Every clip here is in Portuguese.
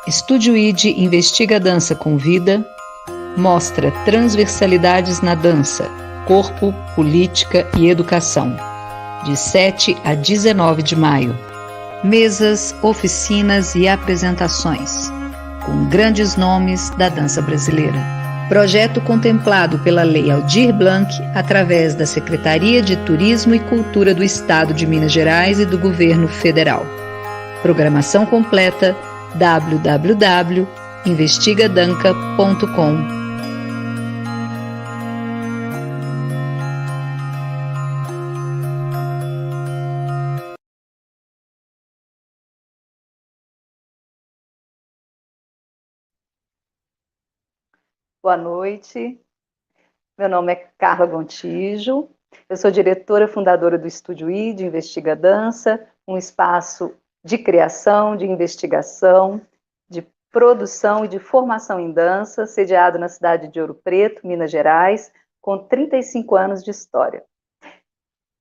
Estúdio ID investiga a dança com vida, mostra transversalidades na dança, corpo, política e educação. De 7 a 19 de maio. Mesas, oficinas e apresentações, com grandes nomes da dança brasileira. Projeto contemplado pela Lei Aldir Blanc, através da Secretaria de Turismo e Cultura do Estado de Minas Gerais e do Governo Federal. Programação completa www.investigadanca.com. Boa noite, meu nome é Carla Gontijo, eu sou diretora fundadora do Estúdio ID, Investiga Dança, um espaço de criação, de investigação, de produção e de formação em dança, sediado na cidade de Ouro Preto, Minas Gerais, com 35 anos de história.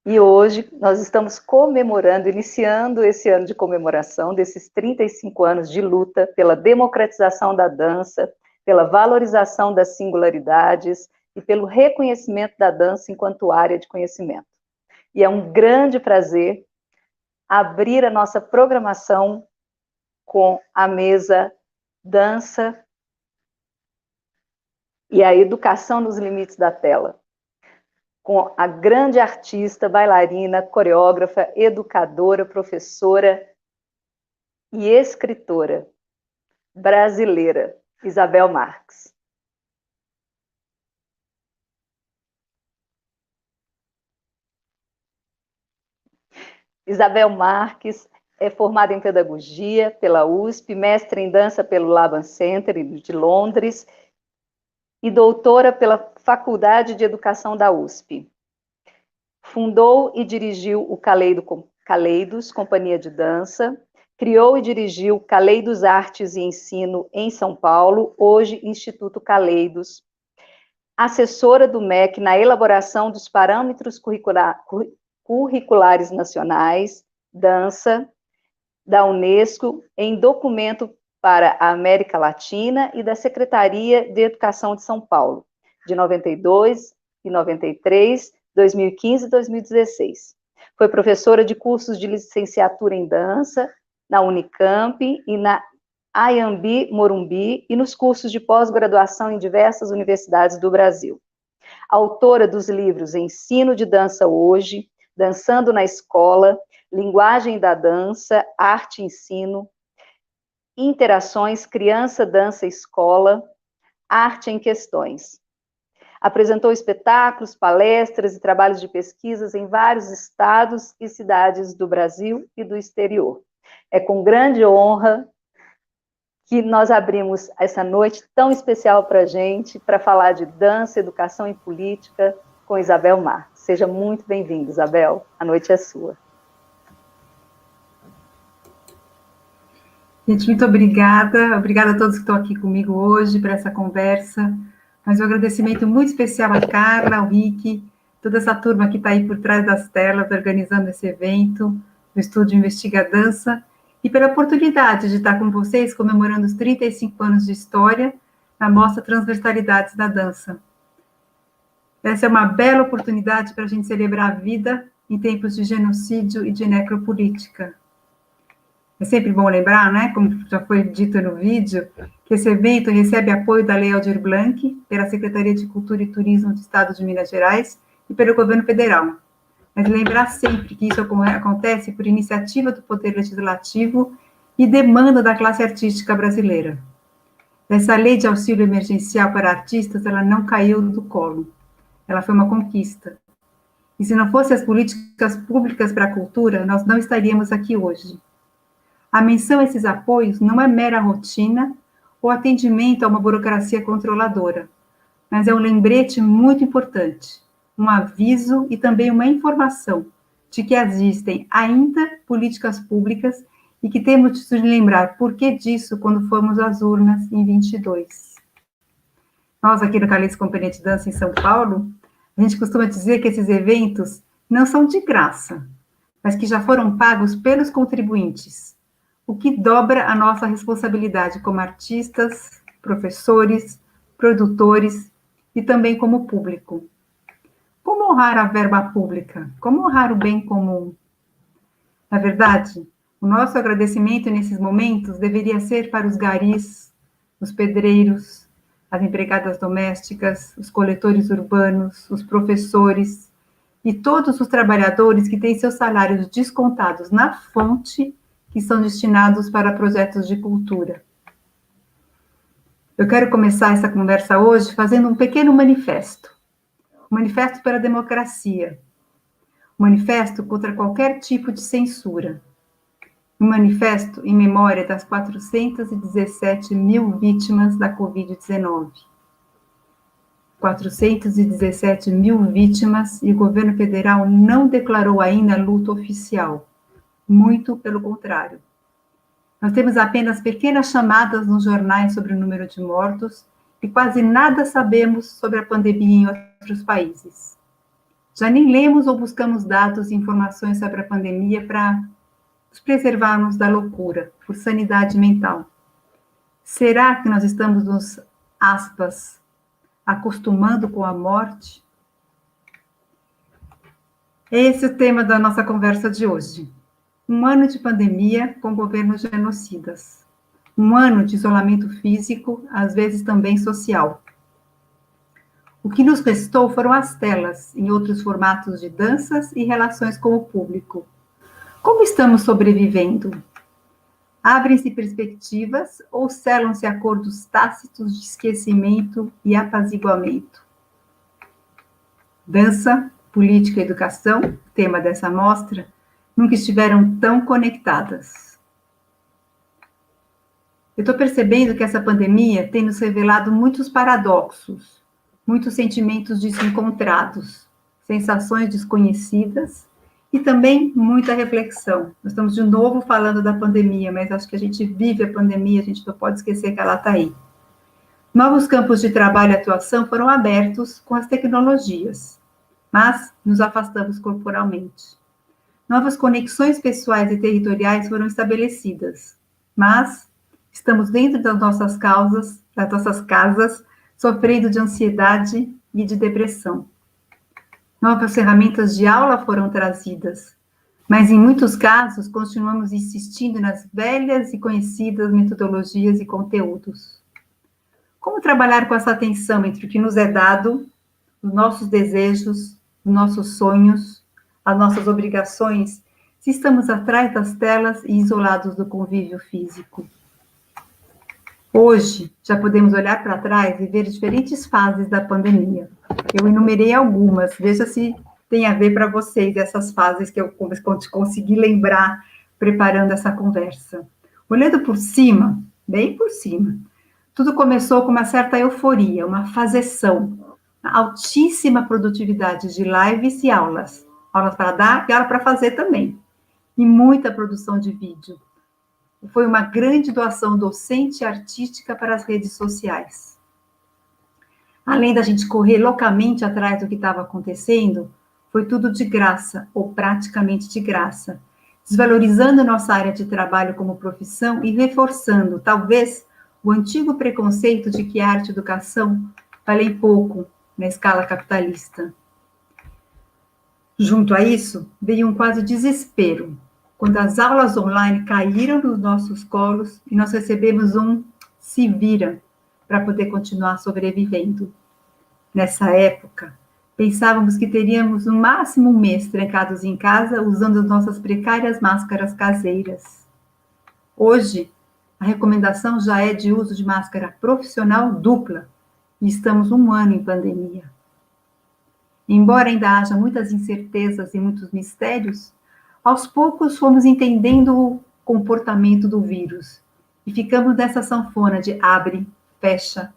E hoje nós estamos comemorando, iniciando esse ano de comemoração desses 35 anos de luta pela democratização da dança, pela valorização das singularidades e pelo reconhecimento da dança enquanto área de conhecimento. E é um grande prazer abrir a nossa programação com a mesa Dança e a Educação nos Limites da Tela, com a grande artista, bailarina, coreógrafa, educadora, professora e escritora brasileira, Isabel Marques. Isabel Marques é formada em pedagogia pela USP, mestre em dança pelo Laban Center de Londres e doutora pela Faculdade de Educação da USP. Fundou e dirigiu o Caleidos, Companhia de Dança, criou e dirigiu Caleidos Artes e Ensino em São Paulo, hoje Instituto Caleidos, assessora do MEC na elaboração dos parâmetros curriculares nacionais, dança, da Unesco, em documento para a América Latina e da Secretaria de Educação de São Paulo, de 92 e 93, 2015 e 2016. Foi professora de cursos de licenciatura em dança na Unicamp e na Anhembi Morumbi e nos cursos de pós-graduação em diversas universidades do Brasil. Autora dos livros Ensino de Dança Hoje, Dançando na Escola, Linguagem da Dança, Arte e Ensino, Interações Criança, Dança, Escola, Arte em Questões. Apresentou espetáculos, palestras e trabalhos de pesquisas em vários estados e cidades do Brasil e do exterior. É com grande honra que nós abrimos essa noite tão especial para a gente, para falar de dança, educação e política com Isabel Marques. Seja muito bem-vinda, Isabel. A noite é sua. Gente, muito obrigada. Obrigada a todos que estão aqui comigo hoje para essa conversa. Mas um agradecimento muito especial a Carla, ao Rick, toda essa turma que está aí por trás das telas, organizando esse evento, do Estúdio Investiga Dança, e pela oportunidade de estar com vocês comemorando os 35 anos de história na Mostra Transversalidades da Dança. Essa é uma bela oportunidade para a gente celebrar a vida em tempos de genocídio e de necropolítica. É sempre bom lembrar, né, como já foi dito no vídeo, que esse evento recebe apoio da Lei Aldir Blanc, pela Secretaria de Cultura e Turismo do Estado de Minas Gerais e pelo Governo Federal. Mas lembrar sempre que isso acontece por iniciativa do Poder Legislativo e demanda da classe artística brasileira. Essa lei de auxílio emergencial para artistas, ela não caiu do colo. Ela foi uma conquista. E se não fossem as políticas públicas para a cultura, nós não estaríamos aqui hoje. A menção a esses apoios não é mera rotina ou atendimento a uma burocracia controladora, mas é um lembrete muito importante, um aviso e também uma informação de que existem ainda políticas públicas e que temos de lembrar por que disso quando formos às urnas em 22. Nós aqui no Caleidos Companhia de Dança em São Paulo, a gente costuma dizer que esses eventos não são de graça, mas que já foram pagos pelos contribuintes. o que dobra a nossa responsabilidade como artistas, professores, produtores e também como público. Como honrar a verba pública? Como honrar o bem comum? Na verdade, o nosso agradecimento nesses momentos deveria ser para os garis, os pedreiros, as empregadas domésticas, os coletores urbanos, os professores e todos os trabalhadores que têm seus salários descontados na fonte, que são destinados para projetos de cultura. Eu quero começar essa conversa hoje fazendo um pequeno manifesto. Um manifesto pela democracia. Um manifesto contra qualquer tipo de censura. Um manifesto em memória das 417 mil vítimas da Covid-19. 417 mil vítimas e o governo federal não declarou ainda luto oficial. Muito pelo contrário. Nós temos apenas pequenas chamadas nos jornais sobre o número de mortos e quase nada sabemos sobre a pandemia em outros países. Já nem lemos ou buscamos dados e informações sobre a pandemia para nos preservarmos da loucura, por sanidade mental. Será que nós estamos nos, aspas, acostumando com a morte? Esse é o tema da nossa conversa de hoje. Um ano de pandemia com governos genocidas. Um ano de isolamento físico, às vezes também social. O que nos restou foram as telas, em outros formatos de danças e relações com o público. Como estamos sobrevivendo? Abrem-se perspectivas ou selam-se acordos tácitos de esquecimento e apaziguamento? Dança, política e educação, tema dessa mostra, nunca estiveram tão conectadas. Eu estou percebendo que essa pandemia tem nos revelado muitos paradoxos, muitos sentimentos desencontrados, sensações desconhecidas e também muita reflexão. Nós estamos de novo falando da pandemia, mas acho que a gente vive a pandemia, a gente não pode esquecer que ela está aí. Novos campos de trabalho e atuação foram abertos com as tecnologias, mas nos afastamos corporalmente. Novas conexões pessoais e territoriais foram estabelecidas, mas estamos dentro das nossas casas, sofrendo de ansiedade e de depressão. Novas ferramentas de aula foram trazidas, mas em muitos casos continuamos insistindo nas velhas e conhecidas metodologias e conteúdos. Como trabalhar com essa tensão entre o que nos é dado, os nossos desejos, os nossos sonhos, as nossas obrigações, se estamos atrás das telas e isolados do convívio físico? Hoje, já podemos olhar para trás e ver diferentes fases da pandemia. Eu enumerei algumas, veja se tem a ver para vocês essas fases que eu consegui lembrar preparando essa conversa. Olhando por cima, bem por cima, tudo começou com uma certa euforia, uma fazeção, uma altíssima produtividade de lives e aulas. Aulas para dar e aula para fazer também. E muita produção de vídeo. Foi uma grande doação docente e artística para as redes sociais. Além da gente correr loucamente atrás do que estava acontecendo, foi tudo de graça, ou praticamente de graça, desvalorizando nossa área de trabalho como profissão e reforçando, talvez, o antigo preconceito de que arte e educação valem pouco na escala capitalista. Junto a isso, veio um quase desespero, quando as aulas online caíram nos nossos colos e nós recebemos um se vira para poder continuar sobrevivendo. Nessa época, pensávamos que teríamos no máximo um mês trancados em casa usando as nossas precárias máscaras caseiras. Hoje, a recomendação já é de uso de máscara profissional dupla e estamos um ano em pandemia. Embora ainda haja muitas incertezas e muitos mistérios, aos poucos fomos entendendo o comportamento do vírus e ficamos nessa sanfona de abre, fecha,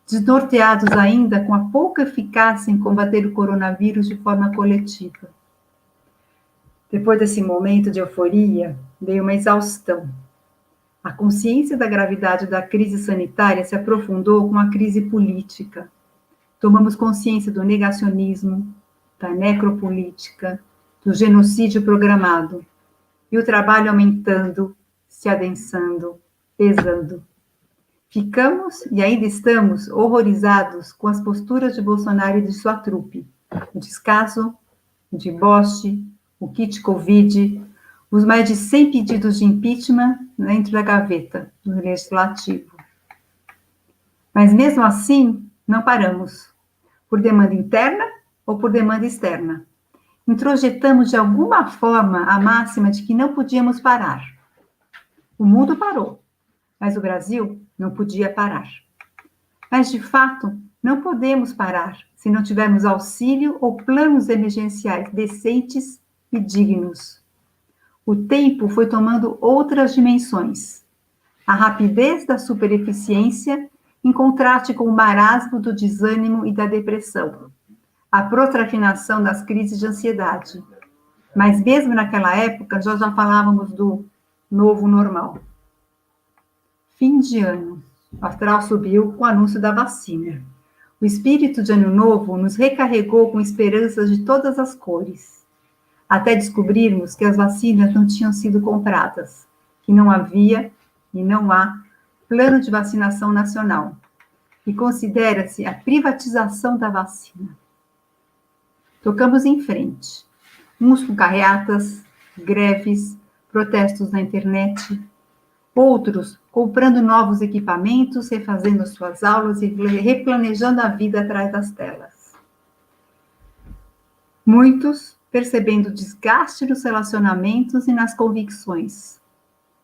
desnorteados ainda com a pouca eficácia em combater o coronavírus de forma coletiva. Depois desse momento de euforia, veio uma exaustão. A consciência da gravidade da crise sanitária se aprofundou com a crise política. Tomamos consciência do negacionismo, da necropolítica, do genocídio programado. e o trabalho aumentando, se adensando, pesando. Ficamos e ainda estamos horrorizados com as posturas de Bolsonaro e de sua trupe. O descaso, o deboche, o kit Covid, os mais de 100 pedidos de impeachment dentro da gaveta do Legislativo. Mas mesmo assim, não paramos, por demanda interna ou por demanda externa. Introjetamos de alguma forma a máxima de que não podíamos parar. O mundo parou, mas o Brasil não podia parar. Mas, de fato, não podemos parar se não tivermos auxílio ou planos emergenciais decentes e dignos. O tempo foi tomando outras dimensões. A rapidez da supereficiência em contraste com o marasmo do desânimo e da depressão. A procrastinação das crises de ansiedade. Mas mesmo naquela época, nós já falávamos do novo normal. Fim de ano. O astral subiu com o anúncio da vacina. O espírito de ano novo nos recarregou com esperanças de todas as cores, até descobrirmos que as vacinas não tinham sido compradas, que não havia e não há plano de vacinação nacional, e considera-se a privatização da vacina. Tocamos em frente, uns com carreatas, greves, protestos na internet, outros comprando novos equipamentos, refazendo suas aulas e replanejando a vida atrás das telas. Muitos percebendo desgaste nos relacionamentos e nas convicções.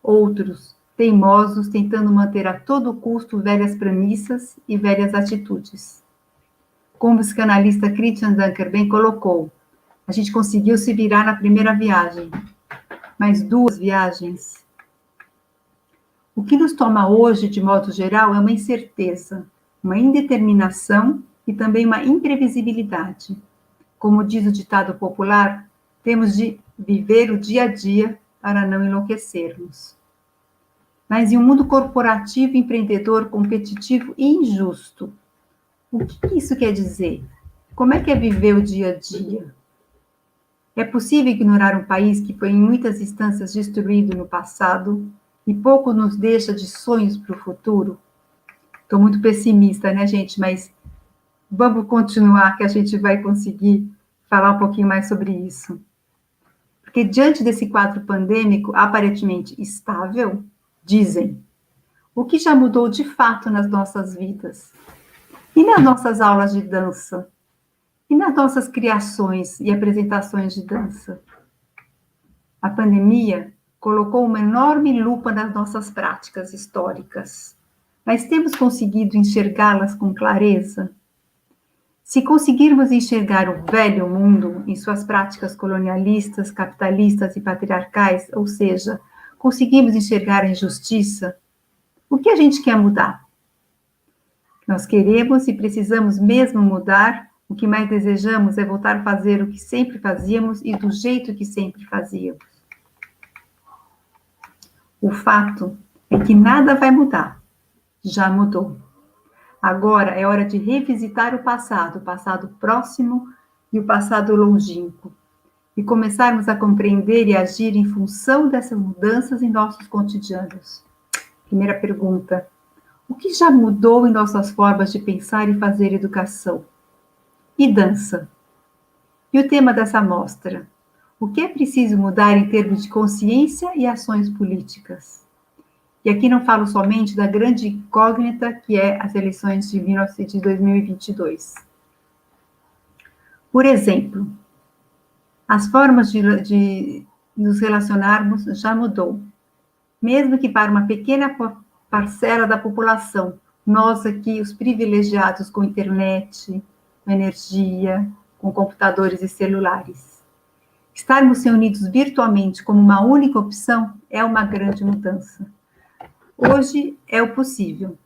Outros teimosos tentando manter a todo custo velhas premissas e velhas atitudes. Como o psicanalista Christian Dunker bem colocou, a gente conseguiu se virar na primeira viagem, mas 2 viagens. O que nos toma hoje, de modo geral, é uma incerteza, uma indeterminação e também uma imprevisibilidade. Como diz o ditado popular, temos de viver o dia a dia para não enlouquecermos. Mas em um mundo corporativo, empreendedor, competitivo e injusto, o que isso quer dizer? Como é que é viver o dia a dia? É possível ignorar um país que foi em muitas instâncias destruído no passado e pouco nos deixa de sonhos para o futuro? Estou muito pessimista, né, gente? Mas vamos continuar que a gente vai conseguir falar um pouquinho mais sobre isso. Porque diante desse quadro pandêmico aparentemente estável, dizem, o que já mudou de fato nas nossas vidas? E nas nossas aulas de dança? E nas nossas criações e apresentações de dança? A pandemia colocou uma enorme lupa nas nossas práticas históricas, mas temos conseguido enxergá-las com clareza? Se conseguirmos enxergar o velho mundo em suas práticas colonialistas, capitalistas e patriarcais, ou seja, conseguimos enxergar a injustiça, o que a gente quer mudar? Nós queremos e precisamos mesmo mudar, o que mais desejamos é voltar a fazer o que sempre fazíamos e do jeito que sempre fazíamos. O fato é que nada vai mudar, já mudou. Agora é hora de revisitar o passado próximo e o passado longínquo, e começarmos a compreender e agir em função dessas mudanças em nossos cotidianos. Primeira pergunta: o que já mudou em nossas formas de pensar e fazer educação? E dança? E o tema dessa mostra? O que é preciso mudar em termos de consciência e ações políticas? E aqui não falo somente da grande incógnita que é as eleições de 2022. Por exemplo, as formas de nos relacionarmos já mudou. Mesmo que para uma pequena parcela da população, nós aqui, os privilegiados com internet, com energia, com computadores e celulares. Estarmos reunidos virtualmente como uma única opção é uma grande mudança. Hoje é o possível,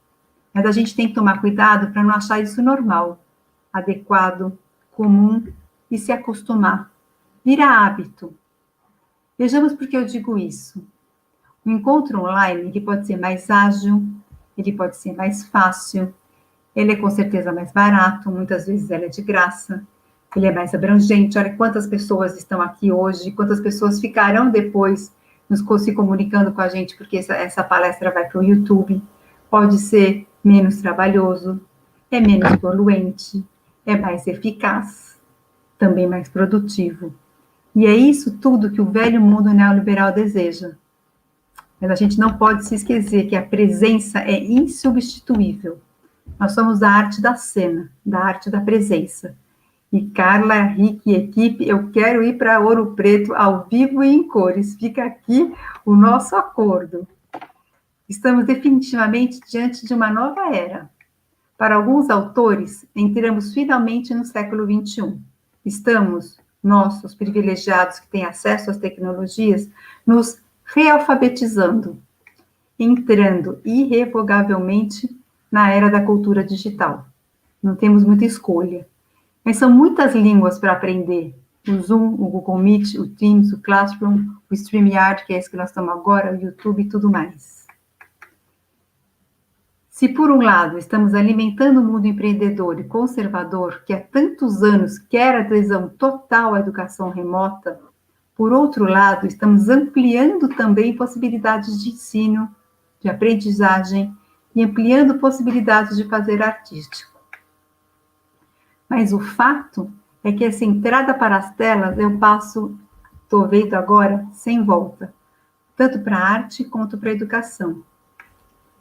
mas a gente tem que tomar cuidado para não achar isso normal, adequado, comum e se acostumar. Vira hábito. Vejamos por que eu digo isso. O encontro online ele pode ser mais ágil, ele pode ser mais fácil, ele é com certeza mais barato, muitas vezes ele é de graça, ele é mais abrangente. Olha quantas pessoas estão aqui hoje, quantas pessoas ficarão depois se comunicando com a gente, porque essa palestra vai para o YouTube. Pode ser menos trabalhoso, é menos poluente, é mais eficaz, também mais produtivo. E é isso tudo que o velho mundo neoliberal deseja. Mas a gente não pode se esquecer que a presença é insubstituível. Nós somos a arte da cena, da arte da presença. E Carla, Rick e equipe, eu quero ir para Ouro Preto ao vivo e em cores. Fica aqui o nosso acordo. Estamos definitivamente diante de uma nova era. Para alguns autores, entramos finalmente no século XXI. Estamos, nós, os privilegiados que têm acesso às tecnologias, nos realfabetizando, entrando irrevogavelmente na era da cultura digital. Não temos muita escolha. Mas são muitas línguas para aprender. O Zoom, o Google Meet, o Teams, o Classroom, o StreamYard, que é esse que nós estamos agora, o YouTube e tudo mais. Se, por um lado, estamos alimentando o mundo empreendedor e conservador, que há tantos anos quer adesão total à educação remota, por outro lado, estamos ampliando também possibilidades de ensino, de aprendizagem e ampliando possibilidades de fazer artístico. Mas o fato é que essa entrada para as telas é um passo, estou vendo agora, sem volta, tanto para a arte quanto para a educação.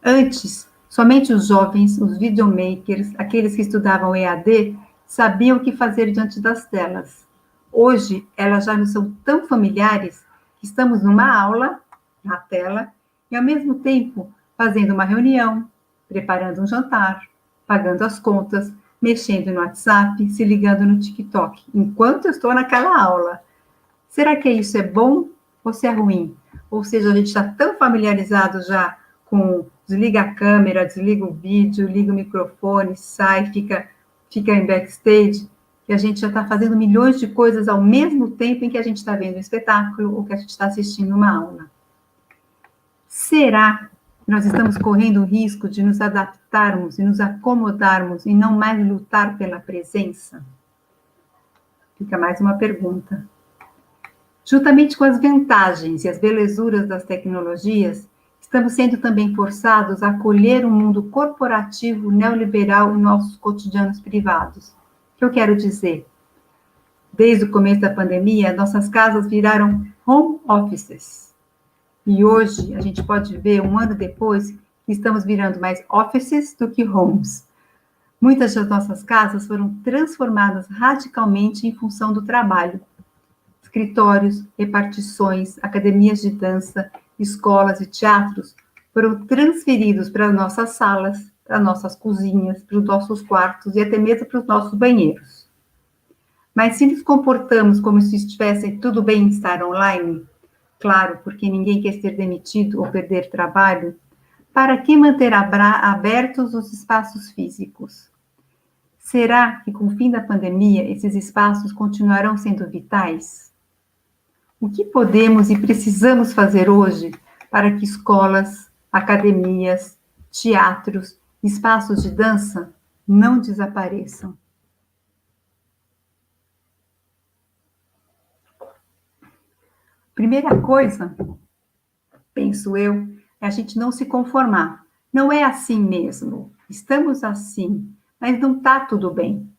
Antes, somente os jovens, os videomakers, aqueles que estudavam EAD, sabiam o que fazer diante das telas. Hoje, elas já não são tão familiares que estamos numa aula, na tela, e ao mesmo tempo fazendo uma reunião, preparando um jantar, pagando as contas, mexendo no WhatsApp, se ligando no TikTok, enquanto eu estou naquela aula. Será que isso é bom ou se é ruim? Ou seja, a gente está tão familiarizado já com desliga a câmera, desliga o vídeo, liga o microfone, sai, fica em backstage, que a gente já está fazendo milhões de coisas ao mesmo tempo em que a gente está vendo um espetáculo ou que a gente está assistindo uma aula. Será que nós estamos correndo o risco de nos adaptarmos e nos acomodarmos e não mais lutar pela presença? Fica mais uma pergunta. Juntamente com as vantagens e as belezuras das tecnologias, estamos sendo também forçados a acolher um mundo corporativo neoliberal em nossos cotidianos privados. O que eu quero dizer? Desde o começo da pandemia, nossas casas viraram home offices. E hoje, a gente pode ver, um ano depois, que estamos virando mais offices do que homes. Muitas das nossas casas foram transformadas radicalmente em função do trabalho. Escritórios, repartições, academias de dança, escolas e teatros foram transferidos para as nossas salas, para nossas cozinhas, para os nossos quartos e até mesmo para os nossos banheiros. Mas se nos comportamos como se estivesse tudo bem estar online, claro, porque ninguém quer ser demitido ou perder trabalho, para que manter abertos os espaços físicos? Será que com o fim da pandemia esses espaços continuarão sendo vitais? O que podemos e precisamos fazer hoje para que escolas, academias, teatros, espaços de dança não desapareçam? Primeira coisa, penso eu, é a gente não se conformar. Não é assim mesmo. Estamos assim, mas não está tudo bem.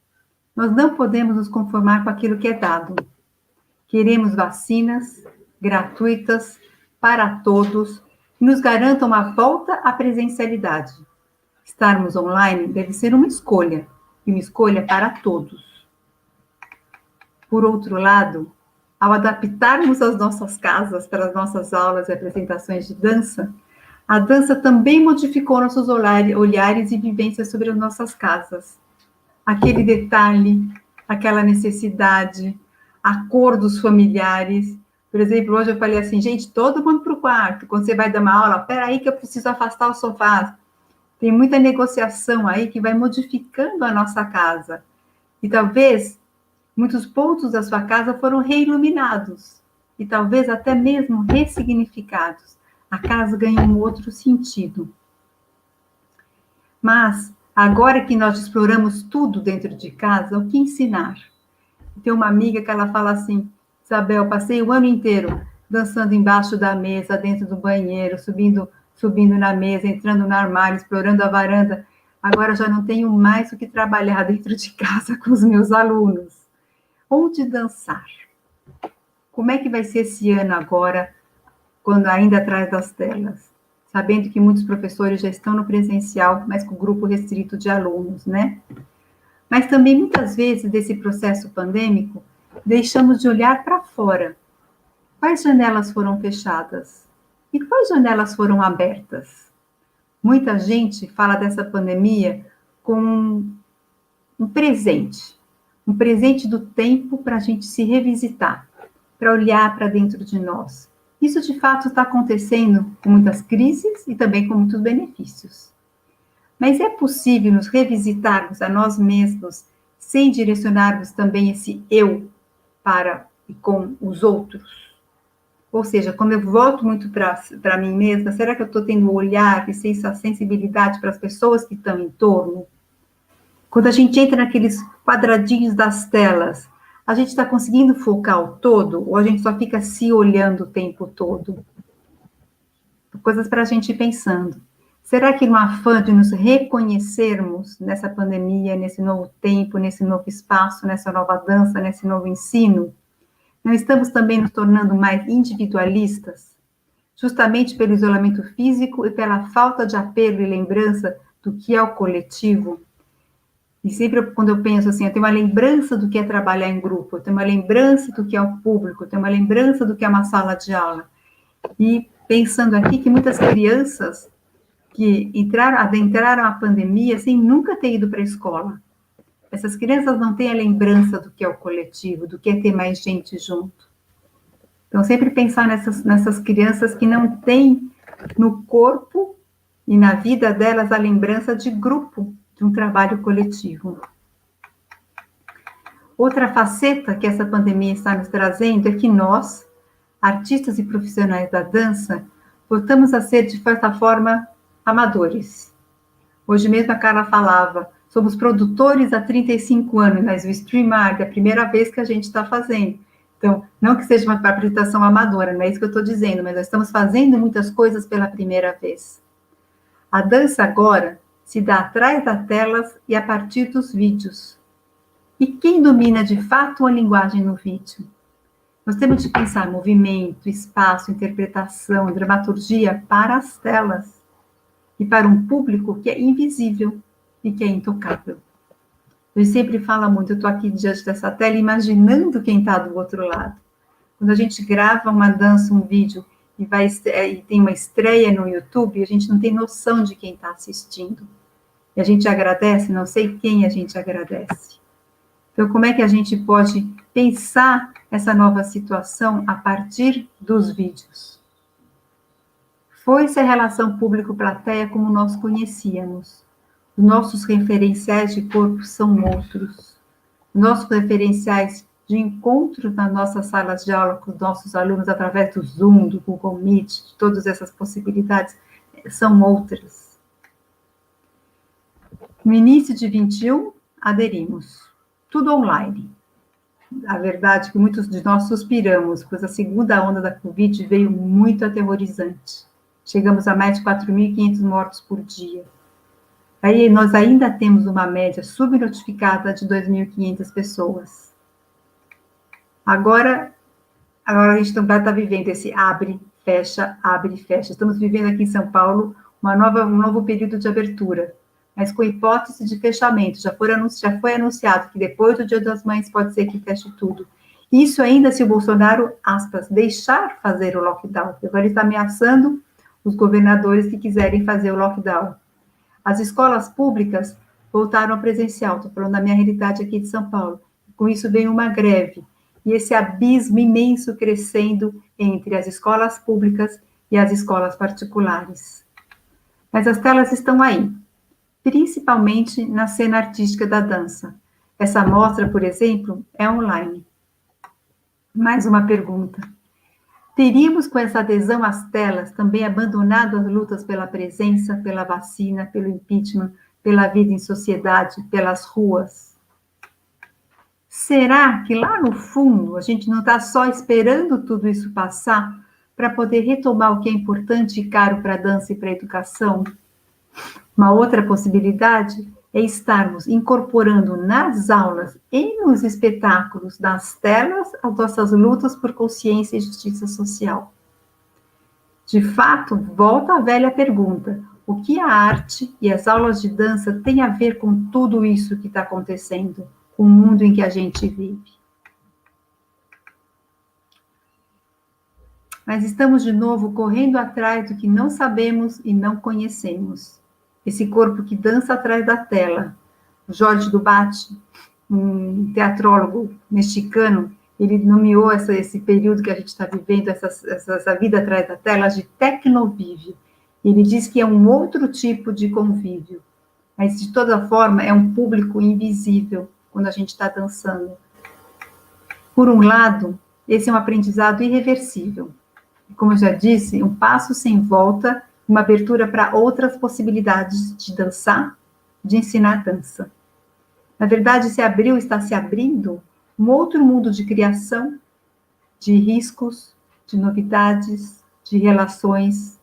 Nós não podemos nos conformar com aquilo que é dado. Queremos vacinas gratuitas para todos que nos garantam uma volta à presencialidade. Estarmos online deve ser uma escolha, e uma escolha para todos. Por outro lado, ao adaptarmos as nossas casas para as nossas aulas e apresentações de dança, a dança também modificou nossos olhares e vivências sobre as nossas casas. Aquele detalhe, aquela necessidade, a cor dos familiares. Por exemplo, hoje eu falei assim, gente, todo mundo para o quarto. Quando você vai dar uma aula, peraí que eu preciso afastar o sofá. Tem muita negociação aí que vai modificando a nossa casa. E talvez muitos pontos da sua casa foram reiluminados. E talvez até mesmo ressignificados. A casa ganha um outro sentido. Mas, agora que nós exploramos tudo dentro de casa, o que ensinar? Tem uma amiga que ela fala assim, Isabel, passei o ano inteiro dançando embaixo da mesa, dentro do banheiro, subindo na mesa, entrando no armário, explorando a varanda. Agora já não tenho mais o que trabalhar dentro de casa com os meus alunos. Onde dançar? Como é que vai ser esse ano agora, quando ainda atrás das telas? Sabendo que muitos professores já estão no presencial, mas com grupo restrito de alunos, né? Mas também, muitas vezes, desse processo pandêmico, deixamos de olhar para fora. Quais janelas foram fechadas? E quais janelas foram abertas? Muita gente fala dessa pandemia como um presente do tempo para a gente se revisitar, para olhar para dentro de nós. Isso, de fato, está acontecendo com muitas crises e também com muitos benefícios. Mas é possível nos revisitarmos a nós mesmos sem direcionarmos também esse eu para e com os outros? Ou seja, quando eu volto muito para mim mesma, será que eu estou tendo um olhar e sensibilidade para as pessoas que estão em torno? Quando a gente entra naqueles quadradinhos das telas, a gente está conseguindo focar o todo ou a gente só fica se olhando o tempo todo? Coisas para a gente ir pensando. Será que no afã de nos reconhecermos nessa pandemia, nesse novo tempo, nesse novo espaço, nessa nova dança, nesse novo ensino, não estamos também nos tornando mais individualistas? Justamente pelo isolamento físico e pela falta de apelo e lembrança do que é o coletivo? E sempre quando eu penso assim, eu tenho uma lembrança do que é trabalhar em grupo, eu tenho uma lembrança do que é o público, eu tenho uma lembrança do que é uma sala de aula. E pensando aqui que muitas crianças que adentraram a pandemia sem nunca ter ido para a escola. Essas crianças não têm a lembrança do que é o coletivo, do que é ter mais gente junto. Então, sempre pensar nessas crianças que não têm no corpo e na vida delas a lembrança de grupo, de um trabalho coletivo. Outra faceta que essa pandemia está nos trazendo é que nós, artistas e profissionais da dança, voltamos a ser, de certa forma, amadores. Hoje mesmo a Carla falava, somos produtores há 35 anos, mas o StreamYard é a primeira vez que a gente está fazendo. Então, não que seja uma apresentação amadora, não é isso que eu estou dizendo, mas nós estamos fazendo muitas coisas pela primeira vez. A dança agora se dá atrás das telas e a partir dos vídeos. E quem domina de fato a linguagem no vídeo? Nós temos de pensar movimento, espaço, interpretação, dramaturgia para as telas. E para um público que é invisível e que é intocável. Eu sempre falo muito, eu estou aqui diante dessa tela imaginando quem está do outro lado. Quando a gente grava uma dança, um vídeo, e tem uma estreia no YouTube, a gente não tem noção de quem está assistindo. E a gente agradece, não sei quem a gente agradece. Então, como é que a gente pode pensar essa nova situação a partir dos vídeos? Foi-se a relação público-plateia como nós conhecíamos. Os nossos referenciais de corpo são outros. Os nossos referenciais de encontro nas nossas salas de aula com os nossos alunos através do Zoom, do Google Meet, de todas essas possibilidades, são outras. No início de 21, aderimos. Tudo online. A verdade é que muitos de nós suspiramos, pois a segunda onda da Covid veio muito aterrorizante. Chegamos a mais de 4.500 mortos por dia. Aí nós ainda temos uma média subnotificada de 2.500 pessoas. Agora a gente também está vivendo esse abre, fecha, abre, fecha. Estamos vivendo aqui em São Paulo um novo período de abertura, mas com hipótese de fechamento. Já foi anunciado que depois do Dia das Mães pode ser que feche tudo. Isso ainda se o Bolsonaro, aspas, deixar fazer o lockdown, porque agora ele está ameaçando os governadores que quiserem fazer o lockdown. As escolas públicas voltaram ao presencial, estou falando da minha realidade aqui de São Paulo. Com isso vem uma greve, e esse abismo imenso crescendo entre as escolas públicas e as escolas particulares. Mas as telas estão aí, principalmente na cena artística da dança. Essa mostra, por exemplo, é online. Mais uma pergunta. Teríamos, com essa adesão às telas, também abandonado as lutas pela presença, pela vacina, pelo impeachment, pela vida em sociedade, pelas ruas? Será que lá no fundo a gente não está só esperando tudo isso passar para poder retomar o que é importante e caro para a dança e para a educação? Uma outra possibilidade é estarmos incorporando nas aulas e nos espetáculos, nas telas, as nossas lutas por consciência e justiça social. De fato, volta a velha pergunta: o que a arte e as aulas de dança têm a ver com tudo isso que está acontecendo, com o mundo em que a gente vive? Mas estamos de novo correndo atrás do que não sabemos e não conhecemos. Esse corpo que dança atrás da tela. Jorge Dubat, um teatrólogo mexicano, ele nomeou esse período que a gente está vivendo, essa vida atrás da tela, de tecnovívio. Ele diz que é um outro tipo de convívio, mas de toda forma é um público invisível quando a gente está dançando. Por um lado, esse é um aprendizado irreversível. Como eu já disse, um passo sem volta, uma abertura para outras possibilidades de dançar, de ensinar dança. Na verdade, está se abrindo um outro mundo de criação, de riscos, de novidades, de relações,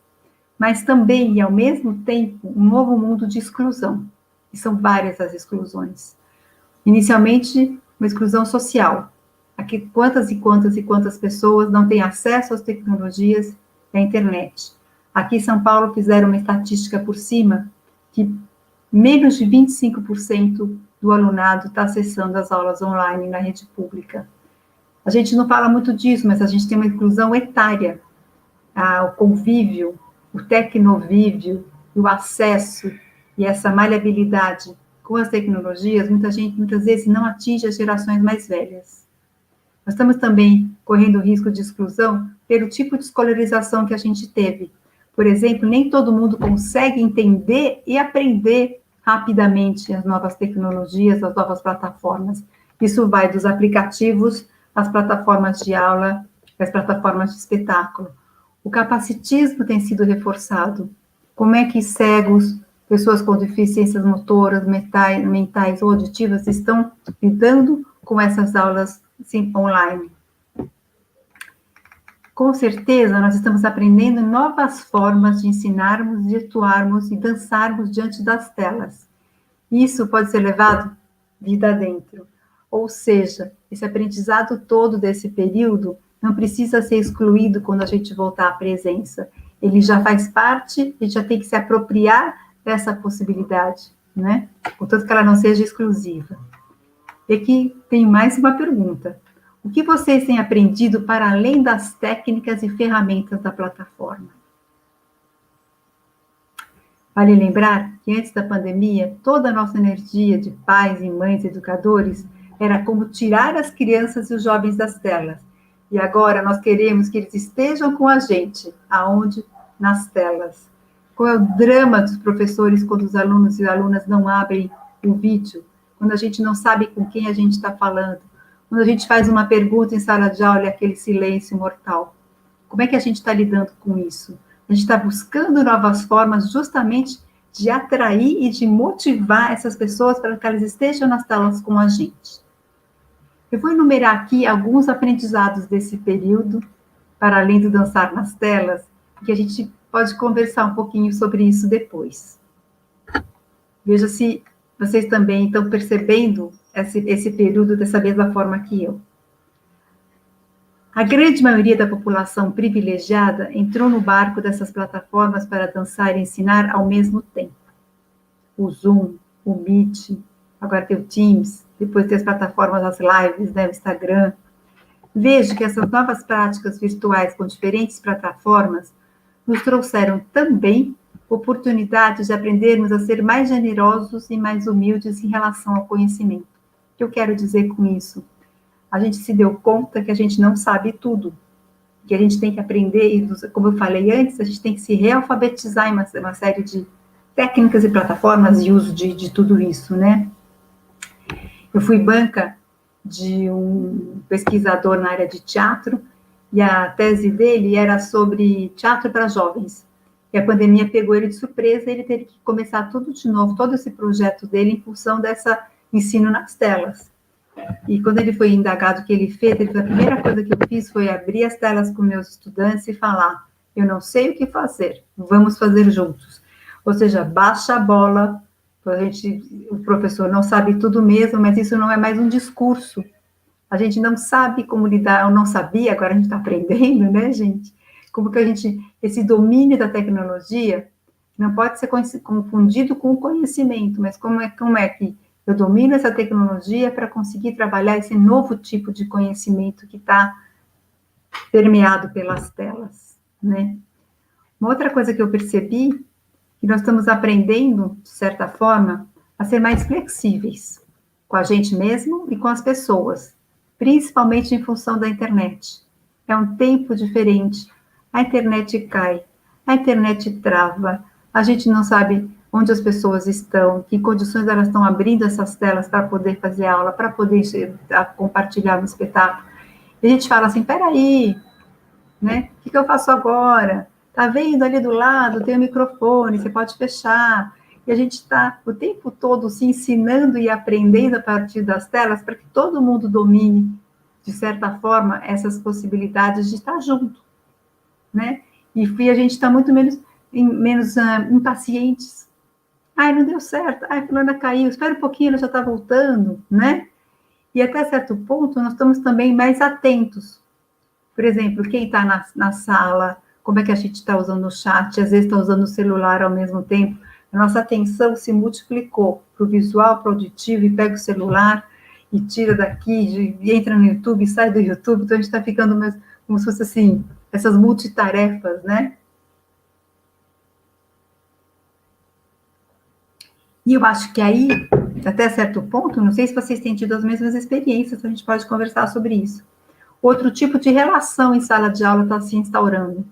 mas também, e ao mesmo tempo, um novo mundo de exclusão. E são várias as exclusões. Inicialmente, uma exclusão social. Aqui, quantas e quantas e quantas pessoas não têm acesso às tecnologias da internet? Aqui em São Paulo fizeram uma estatística por cima que menos de 25% do alunado está acessando as aulas online na rede pública. A gente não fala muito disso, mas a gente tem uma inclusão etária, o convívio, o tecnovívio, o acesso e essa maleabilidade com as tecnologias, muitas vezes não atinge as gerações mais velhas. Nós estamos também correndo o risco de exclusão pelo tipo de escolarização que a gente teve. Por exemplo, nem todo mundo consegue entender e aprender rapidamente as novas tecnologias, as novas plataformas. Isso vai dos aplicativos às plataformas de aula, às plataformas de espetáculo. O capacitismo tem sido reforçado. Como é que cegos, pessoas com deficiências motoras, mentais ou auditivas estão lidando com essas aulas online? Com certeza, nós estamos aprendendo novas formas de ensinarmos, de atuarmos e dançarmos diante das telas. Isso pode ser levado vida dentro. Ou seja, esse aprendizado todo desse período não precisa ser excluído quando a gente voltar à presença. Ele já faz parte e já tem que se apropriar dessa possibilidade, né? Contanto que ela não seja exclusiva. E aqui tem mais uma pergunta. O que vocês têm aprendido para além das técnicas e ferramentas da plataforma? Vale lembrar que antes da pandemia, toda a nossa energia de pais e mães educadores era como tirar as crianças e os jovens das telas. E agora nós queremos que eles estejam com a gente. Aonde? Nas telas. Qual é o drama dos professores quando os alunos e alunas não abrem o vídeo? Quando a gente não sabe com quem a gente está falando? Quando a gente faz uma pergunta em sala de aula e aquele silêncio mortal? Como é que a gente está lidando com isso? A gente está buscando novas formas justamente de atrair e de motivar essas pessoas para que elas estejam nas telas com a gente. Eu vou enumerar aqui alguns aprendizados desse período, para além do dançar nas telas, que a gente pode conversar um pouquinho sobre isso depois. Veja se vocês também estão percebendo esse período dessa mesma forma que eu. A grande maioria da população privilegiada entrou no barco dessas plataformas para dançar e ensinar ao mesmo tempo. O Zoom, o Meet, agora tem o Teams, depois tem as plataformas, as lives, né, o Instagram. Vejo que essas novas práticas virtuais com diferentes plataformas nos trouxeram também oportunidades de aprendermos a ser mais generosos e mais humildes em relação ao conhecimento. O que eu quero dizer com isso? A gente se deu conta que a gente não sabe tudo, que a gente tem que aprender, e como eu falei antes, a gente tem que se realfabetizar em uma série de técnicas e plataformas e uso de tudo isso, né? Eu fui banca de um pesquisador na área de teatro, e a tese dele era sobre teatro para jovens. E a pandemia pegou ele de surpresa, e ele teve que começar tudo de novo, todo esse projeto dele, em função desse ensino nas telas. E quando ele foi indagado o que ele fez, ele falou, a primeira coisa que eu fiz foi abrir as telas com meus estudantes e falar, eu não sei o que fazer, vamos fazer juntos. Ou seja, baixa a bola, o professor não sabe tudo mesmo, mas isso não é mais um discurso. A gente não sabe como lidar, ou não sabia, agora a gente está aprendendo, né, gente? Como que esse domínio da tecnologia não pode ser confundido com o conhecimento, mas como é que eu domino essa tecnologia para conseguir trabalhar esse novo tipo de conhecimento que está permeado pelas telas, né? Uma outra coisa que eu percebi, que nós estamos aprendendo, de certa forma, a ser mais flexíveis com a gente mesmo e com as pessoas, principalmente em função da internet. É um tempo diferente, a internet cai, a internet trava, a gente não sabe onde as pessoas estão, que condições elas estão abrindo essas telas para poder fazer aula, para poder compartilhar um espetáculo. E a gente fala assim, peraí, né? O que eu faço agora? Tá vendo ali do lado, tem o microfone, você pode fechar. E a gente está o tempo todo se ensinando e aprendendo a partir das telas para que todo mundo domine, de certa forma, essas possibilidades de estar junto, né? E a gente está muito menos impacientes. Ai, não deu certo. Ai, fulana caiu. Espera um pouquinho, ela já está voltando, né? E até certo ponto, nós estamos também mais atentos. Por exemplo, quem está na sala, como é que a gente está usando o chat, às vezes está usando o celular ao mesmo tempo. A nossa atenção se multiplicou para o visual, para o auditivo, e pega o celular e tira daqui, e entra no YouTube, e sai do YouTube. Então, a gente está ficando mais, como se fosse assim, essas multitarefas, né? E eu acho que aí, até certo ponto, não sei se vocês têm tido as mesmas experiências, a gente pode conversar sobre isso. Outro tipo de relação em sala de aula está se instaurando.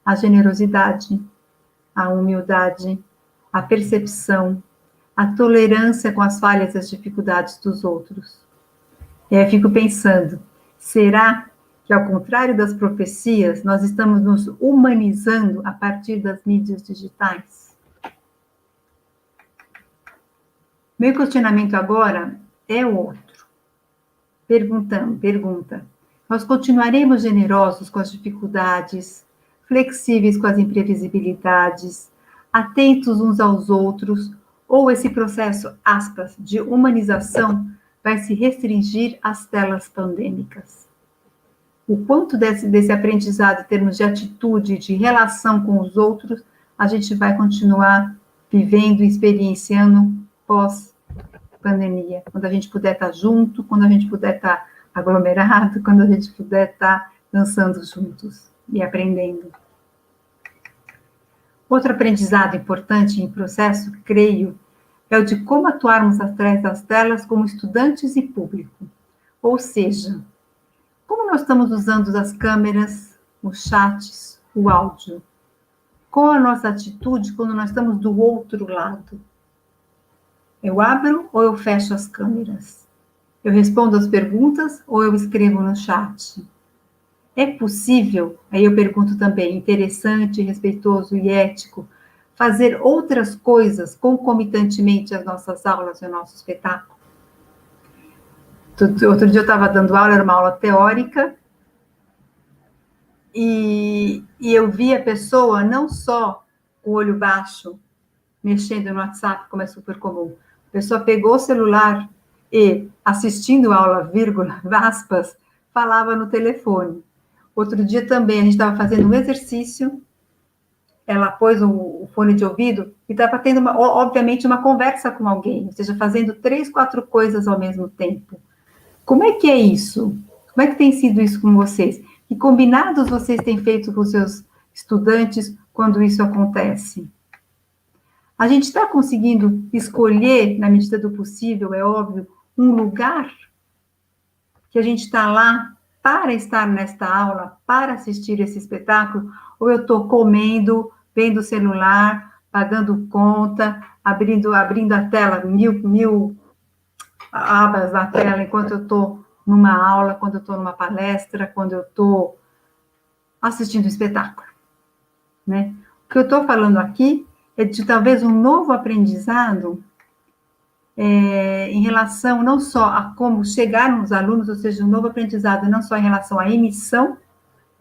A generosidade, a humildade, a percepção, a tolerância com as falhas e as dificuldades dos outros. E aí eu fico pensando, será que, ao contrário das profecias, nós estamos nos humanizando a partir das mídias digitais? Meu questionamento agora é outro. Pergunta. Nós continuaremos generosos com as dificuldades, flexíveis com as imprevisibilidades, atentos uns aos outros, ou esse processo, aspas, de humanização vai se restringir às telas pandêmicas? O quanto desse aprendizado em termos de atitude, de relação com os outros, a gente vai continuar vivendo e experienciando pós-pandemia, quando a gente puder estar junto, quando a gente puder estar aglomerado, quando a gente puder estar dançando juntos e aprendendo. Outro aprendizado importante em processo, creio, é o de como atuarmos atrás das telas como estudantes e público. Ou seja, como nós estamos usando as câmeras, os chats, o áudio? Qual a nossa atitude quando nós estamos do outro lado? Eu abro ou eu fecho as câmeras? Eu respondo as perguntas ou eu escrevo no chat? É possível, aí eu pergunto também, interessante, respeitoso e ético, fazer outras coisas concomitantemente às nossas aulas e ao nosso espetáculo? Outro dia eu estava dando aula, era uma aula teórica, e eu vi a pessoa não só com o olho baixo, mexendo no WhatsApp, como é super comum. A pessoa pegou o celular e, assistindo a aula, vírgula, aspas, falava no telefone. Outro dia também, a gente estava fazendo um exercício, ela pôs o fone de ouvido e estava tendo, obviamente, uma conversa com alguém, ou seja, fazendo 3, 4 coisas ao mesmo tempo. Como é que é isso? Como é que tem sido isso com vocês? Que combinados vocês têm feito com os seus estudantes quando isso acontece? A gente está conseguindo escolher, na medida do possível, é óbvio, um lugar que a gente está lá para estar nesta aula, para assistir esse espetáculo, ou eu estou comendo, vendo o celular, pagando conta, abrindo a tela, mil abas na tela, enquanto eu estou numa aula, quando eu estou numa palestra, quando eu estou assistindo o espetáculo, né? O que eu estou falando aqui é de talvez um novo aprendizado em relação não só a como chegar nos alunos, ou seja, um novo aprendizado, não só em relação à emissão.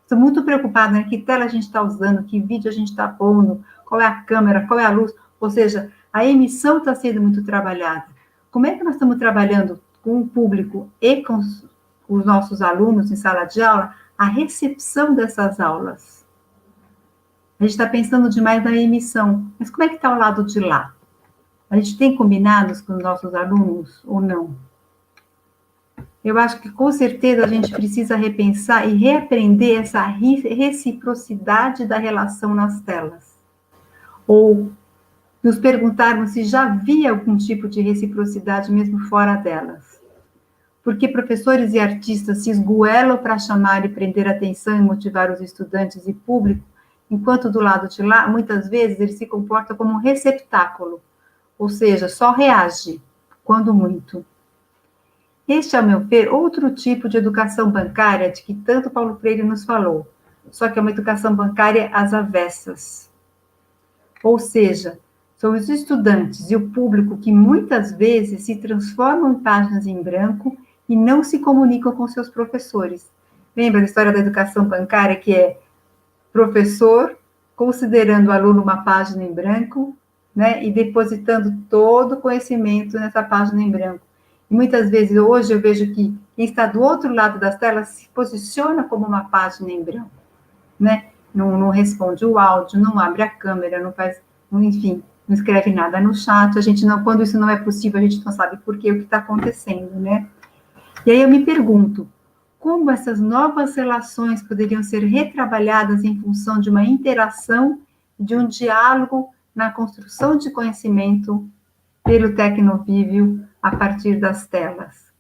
Estou muito preocupada, né? Que tela a gente está usando, que vídeo a gente está pondo, qual é a câmera, qual é a luz, ou seja, a emissão está sendo muito trabalhada. Como é que nós estamos trabalhando com o público e com os nossos alunos em sala de aula, a recepção dessas aulas? A gente está pensando demais na emissão, mas como é que está o lado de lá? A gente tem combinados com os nossos alunos ou não? Eu acho que, com certeza, a gente precisa repensar e reaprender essa reciprocidade da relação nas telas. Ou nos perguntarmos se já havia algum tipo de reciprocidade mesmo fora delas. Porque professores e artistas se esgoelam para chamar e prender atenção e motivar os estudantes e público, enquanto do lado de lá, muitas vezes, ele se comporta como um receptáculo, ou seja, só reage, quando muito. Este, ao meu ver, outro tipo de educação bancária de que tanto Paulo Freire nos falou, só que é uma educação bancária às avessas. Ou seja, são os estudantes e o público que muitas vezes se transformam em páginas em branco e não se comunicam com seus professores. Lembra da história da educação bancária, que é professor considerando o aluno uma página em branco, né, e depositando todo o conhecimento nessa página em branco. E muitas vezes, hoje, eu vejo que quem está do outro lado das telas se posiciona como uma página em branco, né? Não responde o áudio, não abre a câmera, não faz, enfim, não escreve nada no chat. A gente não, quando isso não é possível, a gente não sabe por quê, o que está acontecendo, né? E aí eu me pergunto, como essas novas relações poderiam ser retrabalhadas em função de uma interação, de um diálogo na construção de conhecimento pelo tecnovívio a partir das telas?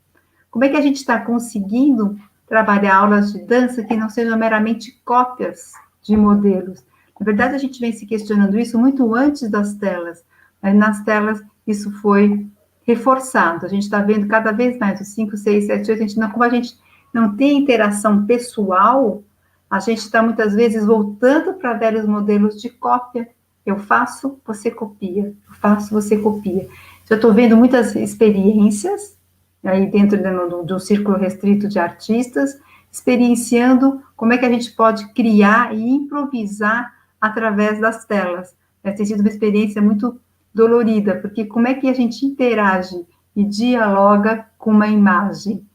Como é que a gente está conseguindo trabalhar aulas de dança que não sejam meramente cópias de modelos? Na verdade, a gente vem se questionando isso muito antes das telas, mas nas telas isso foi reforçado. A gente está vendo cada vez mais os 5, 6, 7, 8, como a gente não tem interação pessoal, a gente está muitas vezes voltando para velhos modelos de cópia. Eu faço, você copia. Eu faço, você copia. Eu estou vendo muitas experiências aí dentro de um círculo restrito de artistas, experienciando como é que a gente pode criar e improvisar através das telas. Tem sido uma experiência muito dolorida, porque como é que a gente interage e dialoga com uma imagem?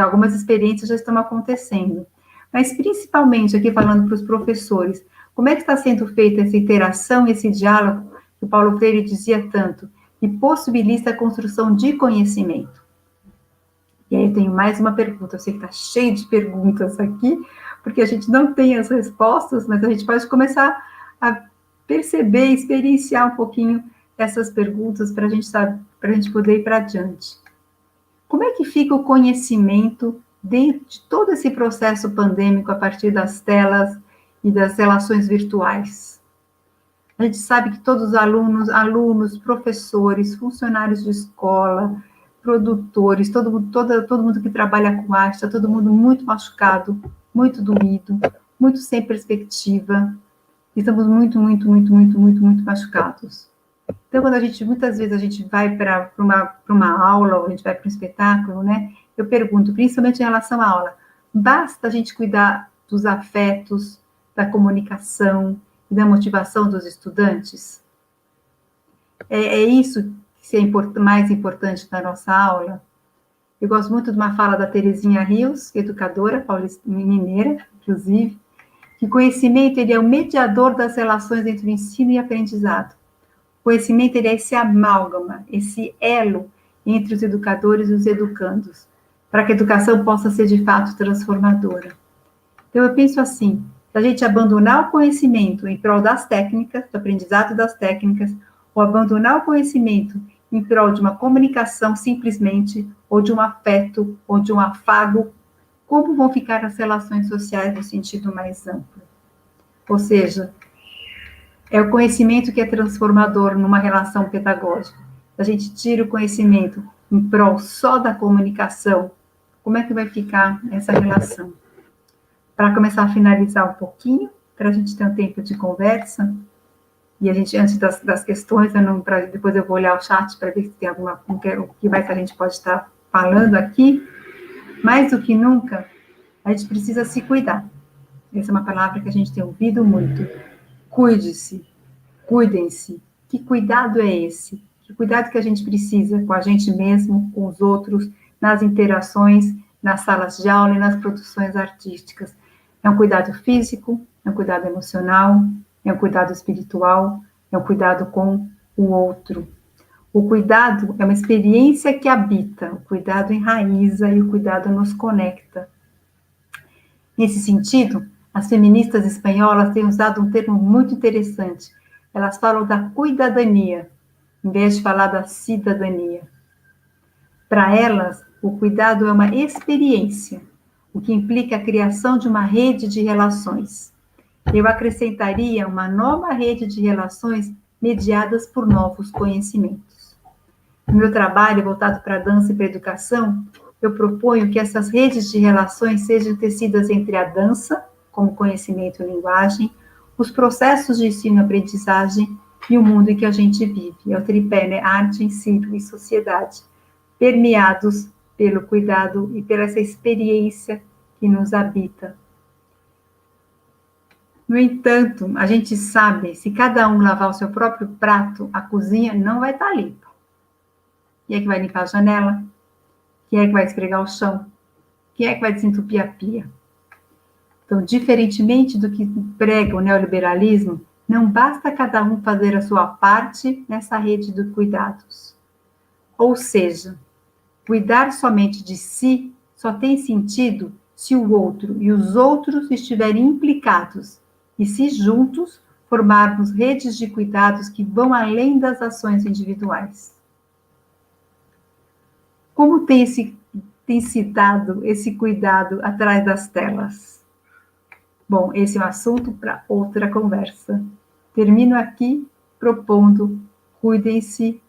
Algumas experiências já estão acontecendo. Mas, principalmente, aqui falando para os professores, como é que está sendo feita essa interação, esse diálogo, que o Paulo Freire dizia tanto, que possibilita a construção de conhecimento? E aí eu tenho mais uma pergunta, eu sei que está cheio de perguntas aqui, porque a gente não tem as respostas, mas a gente pode começar a perceber, experienciar um pouquinho essas perguntas para a gente poder ir para adiante. Como é que fica o conhecimento dentro de todo esse processo pandêmico a partir das telas e das relações virtuais? A gente sabe que todos os alunos, professores, funcionários de escola, produtores, todo mundo que trabalha com arte, está todo mundo muito machucado, muito doído, muito sem perspectiva. Estamos muito machucados. Então, muitas vezes a gente vai para uma aula, ou a gente vai para um espetáculo, né? Eu pergunto, principalmente em relação à aula, basta a gente cuidar dos afetos, da comunicação e da motivação dos estudantes? É isso que é mais importante na nossa aula? Eu gosto muito de uma fala da Terezinha Rios, educadora mineira, inclusive, que conhecimento ele é o mediador das relações entre o ensino e aprendizado. O conhecimento ele é esse amálgama, esse elo entre os educadores e os educandos, para que a educação possa ser de fato transformadora. Então, eu penso assim, se a gente abandonar o conhecimento em prol das técnicas, do aprendizado das técnicas, ou abandonar o conhecimento em prol de uma comunicação simplesmente, ou de um afeto, ou de um afago, como vão ficar as relações sociais no sentido mais amplo? Ou seja, é o conhecimento que é transformador numa relação pedagógica. A gente tira o conhecimento em prol só da comunicação, como é que vai ficar essa relação? Para começar a finalizar um pouquinho, para a gente ter um tempo de conversa, E a gente, antes das questões, depois eu vou olhar o chat para ver se tem alguma, o que mais que a gente pode estar falando aqui. Mais do que nunca, a gente precisa se cuidar. Essa é uma palavra que a gente tem ouvido muito. Cuide-se, cuidem-se. Que cuidado é esse? Que cuidado que a gente precisa com a gente mesmo, com os outros, nas interações, nas salas de aula e nas produções artísticas. É um cuidado físico, é um cuidado emocional, é um cuidado espiritual, é um cuidado com o outro. O cuidado é uma experiência que habita, o cuidado enraiza e o cuidado nos conecta. Nesse sentido, as feministas espanholas têm usado um termo muito interessante. Elas falam da cuidadania, em vez de falar da cidadania. Para elas, o cuidado é uma experiência, o que implica a criação de uma rede de relações. Eu acrescentaria uma nova rede de relações mediadas por novos conhecimentos. No meu trabalho voltado para a dança e para a educação, eu proponho que essas redes de relações sejam tecidas entre a dança, como conhecimento e linguagem, os processos de ensino e aprendizagem e o mundo em que a gente vive. É o tripé, né? Arte, ensino e sociedade, permeados pelo cuidado e pela essa experiência que nos habita. No entanto, a gente sabe, se cada um lavar o seu próprio prato, a cozinha não vai estar limpa. Quem é que vai limpar a janela? Quem é que vai esfregar o chão? Quem é que vai desentupir a pia? Então, diferentemente do que prega o neoliberalismo, não basta cada um fazer a sua parte nessa rede de cuidados. Ou seja, cuidar somente de si só tem sentido se o outro e os outros estiverem implicados e se juntos formarmos redes de cuidados que vão além das ações individuais. Como tem se dado esse cuidado atrás das telas? Bom, esse é um assunto para outra conversa. Termino aqui propondo, cuidem-se,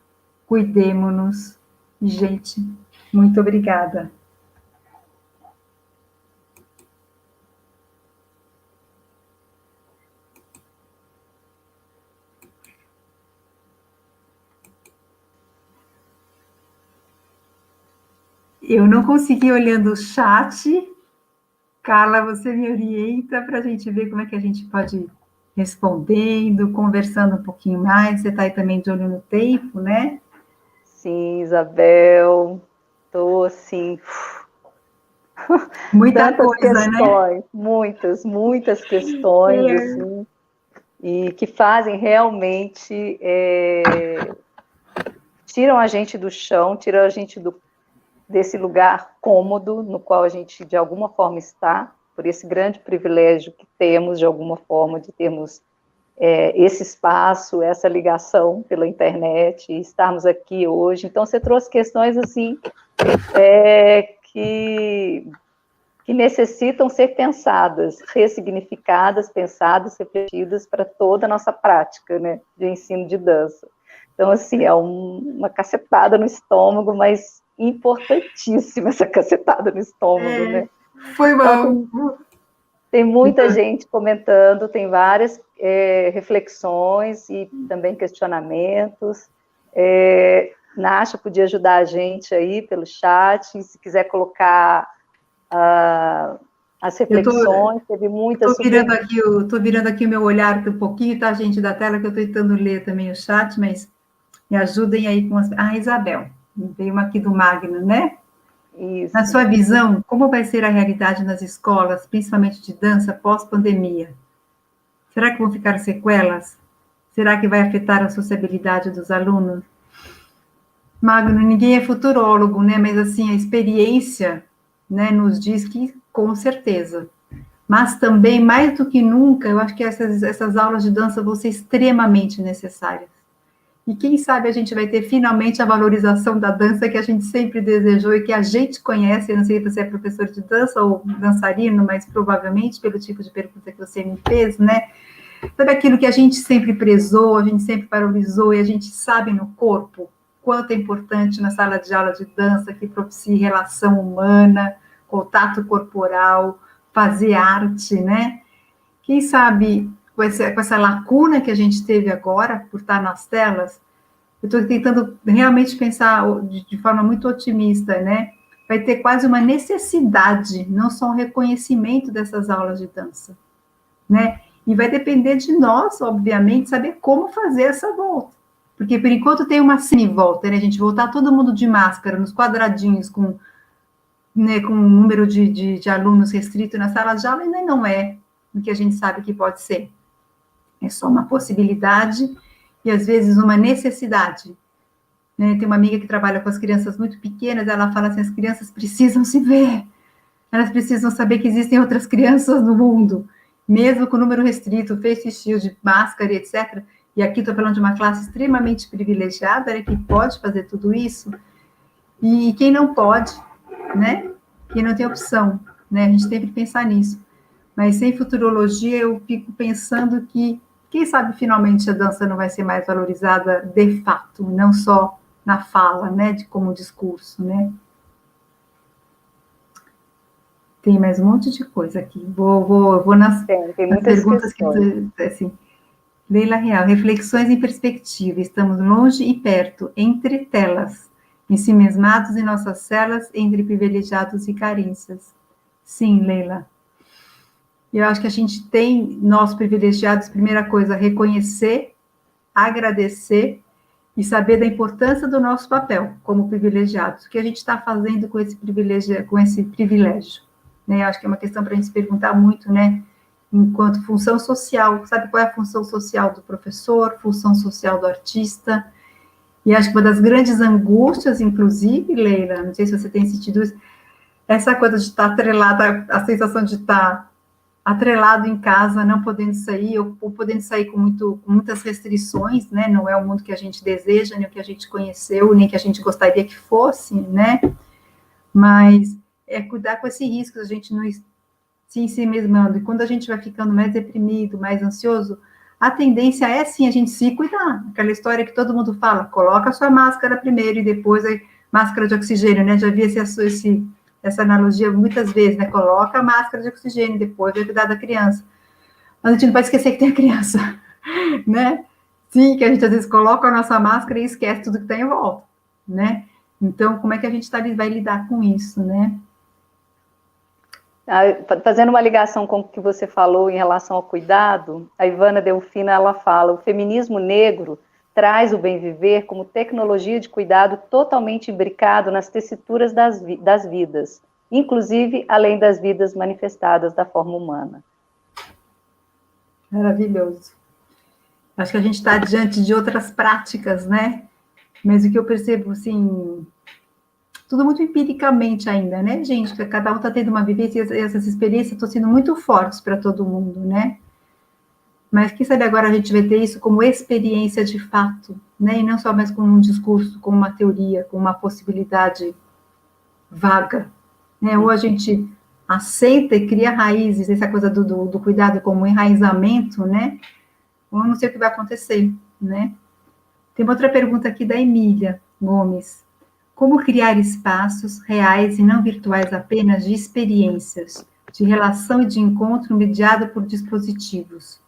cuidemo-nos. Gente, muito obrigada. Eu não consegui olhando o chat. Carla, você me orienta para a gente ver como é que a gente pode ir respondendo, conversando um pouquinho mais. Você está aí também de olho no tempo, né? Sim, Isabel. Estou assim. Muita Tantas coisa, questões, né? muitas questões, assim, e que fazem realmente, tiram a gente do chão, tiram a gente desse lugar cômodo no qual a gente, de alguma forma, está, por esse grande privilégio que temos, de alguma forma, de termos esse espaço, essa ligação pela internet, e estarmos aqui hoje. Então, você trouxe questões, assim, que necessitam ser pensadas, ressignificadas, pensadas, refletidas para toda a nossa prática, né, de ensino de dança. Então, assim, é uma cacetada no estômago, mas importantíssima essa cacetada no estômago, né? Foi bom. Então, tem muita gente comentando, tem várias reflexões e também questionamentos. Nasha podia ajudar a gente aí pelo chat, se quiser colocar as reflexões, teve muitas. Estou virando aqui o meu olhar um pouquinho, tá, gente, da tela, que eu estou tentando ler também o chat, mas me ajudem aí com as... Isabel, veio uma aqui do Magno, né? Isso. Na sua visão, como vai ser a realidade nas escolas, principalmente de dança, pós-pandemia? Será que vão ficar sequelas? Será que vai afetar a sociabilidade dos alunos? Magno, ninguém é futurólogo, né? Mas, assim, a experiência, né, nos diz que, com certeza. Mas também, mais do que nunca, eu acho que essas aulas de dança vão ser extremamente necessárias. E quem sabe a gente vai ter finalmente a valorização da dança que a gente sempre desejou e que a gente conhece. Eu não sei se você é professor de dança ou dançarino, mas provavelmente, pelo tipo de pergunta que você me fez, né? Sabe aquilo que a gente sempre prezou, a gente sempre valorizou e a gente sabe no corpo quanto é importante na sala de aula de dança que propicie relação humana, contato corporal, fazer arte, né? Quem sabe com essa lacuna que a gente teve agora, por estar nas telas, eu estou tentando realmente pensar de forma muito otimista, né? Vai ter quase uma necessidade, não só um reconhecimento dessas aulas de dança, né? E vai depender de nós, obviamente, saber como fazer essa volta. Porque, por enquanto, tem uma semi-volta, né? A gente voltar todo mundo de máscara, nos quadradinhos, com um número de alunos restrito na sala de aula, ainda não é o que a gente sabe que pode ser. É só uma possibilidade e, às vezes, uma necessidade. Né? Tem uma amiga que trabalha com as crianças muito pequenas, ela fala assim, as crianças precisam se ver, elas precisam saber que existem outras crianças no mundo, mesmo com número restrito, face shield, máscara, etc. E aqui estou falando de uma classe extremamente privilegiada, né, que pode fazer tudo isso, e quem não pode, né? Quem não tem opção, né? A gente tem que pensar nisso. Mas sem futurologia, eu fico pensando que, quem sabe, finalmente, a dança não vai ser mais valorizada de fato, não só na fala, né? Como discurso, né? Tem mais um monte de coisa aqui. Vou nas perguntas questões. Que, assim, Leila Real, reflexões em perspectiva. Estamos longe e perto, entre telas, ensimesmados em nossas celas, entre privilegiados e carências. Sim, Leila. Eu acho que a gente tem, nós privilegiados, primeira coisa, reconhecer, agradecer e saber da importância do nosso papel como privilegiados. O que a gente está fazendo com esse privilégio? Né? Eu acho que é uma questão para a gente se perguntar muito, né? Enquanto função social, sabe qual é a função social do professor, função social do artista? E acho que uma das grandes angústias, inclusive, Leila, não sei se você tem sentido isso, essa coisa de estar atrelada, a sensação de estar atrelado em casa, não podendo sair, ou podendo sair com muitas restrições, né? Não é o mundo que a gente deseja, nem o que a gente conheceu, nem que a gente gostaria que fosse, né? Mas é cuidar com esse risco, a gente não se ensimesmando. E quando a gente vai ficando mais deprimido, mais ansioso, a tendência é, sim, a gente se cuidar. Aquela história que todo mundo fala, coloca a sua máscara primeiro e depois a máscara de oxigênio, né? Já vi essa analogia muitas vezes, né? Coloca a máscara de oxigênio, depois vai cuidar da criança. Mas a gente não pode esquecer que tem a criança, né? Sim, que a gente às vezes coloca a nossa máscara e esquece tudo que está em volta, né? Então, como é que a gente vai lidar com isso, né? Fazendo uma ligação com o que você falou em relação ao cuidado, a Ivana Delfina, ela fala, o feminismo negro traz o bem-viver como tecnologia de cuidado totalmente imbricado nas tessituras das vidas, inclusive além das vidas manifestadas da forma humana. Maravilhoso. Acho que a gente está diante de outras práticas, né? Mas o que eu percebo, assim, tudo muito empiricamente ainda, né, gente? Cada um está tendo uma vivência e essas experiências estão sendo muito fortes para todo mundo, né? Mas quem sabe agora a gente vai ter isso como experiência de fato, né? E não só mais como um discurso, como uma teoria, como uma possibilidade vaga, né? Ou a gente aceita e cria raízes, essa coisa do cuidado como enraizamento, né? Ou eu não sei o que vai acontecer, né? Tem uma outra pergunta aqui da Emília Gomes. Como criar espaços reais e não virtuais apenas de experiências, de relação e de encontro mediado por dispositivos?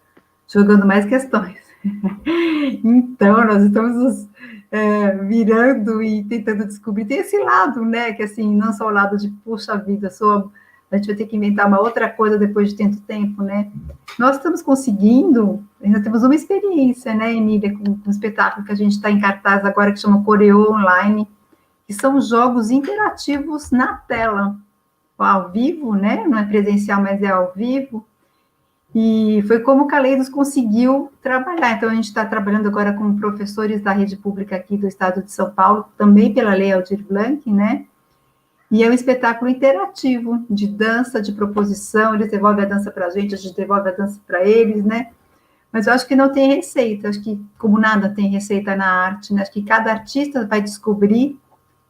Jogando mais questões. Então, nós estamos nos virando e tentando descobrir. Tem esse lado, né? Que assim, não só o lado de, puxa vida, a gente vai ter que inventar uma outra coisa depois de tanto tempo, né? Nós estamos conseguindo, ainda temos uma experiência, né, Emília, com um espetáculo que a gente está em cartaz agora, que chama Coreô Online, que são jogos interativos na tela, ao vivo, né? Não é presencial, mas é ao vivo. E foi como o Caleidos conseguiu trabalhar. Então, a gente está trabalhando agora com professores da rede pública aqui do estado de São Paulo, também pela Lei Aldir Blanc, né? E é um espetáculo interativo, de dança, de proposição, eles devolvem a dança para a gente devolve a dança para eles, né? Mas eu acho que não tem receita, acho que, como nada tem receita na arte, né? Acho que cada artista vai descobrir,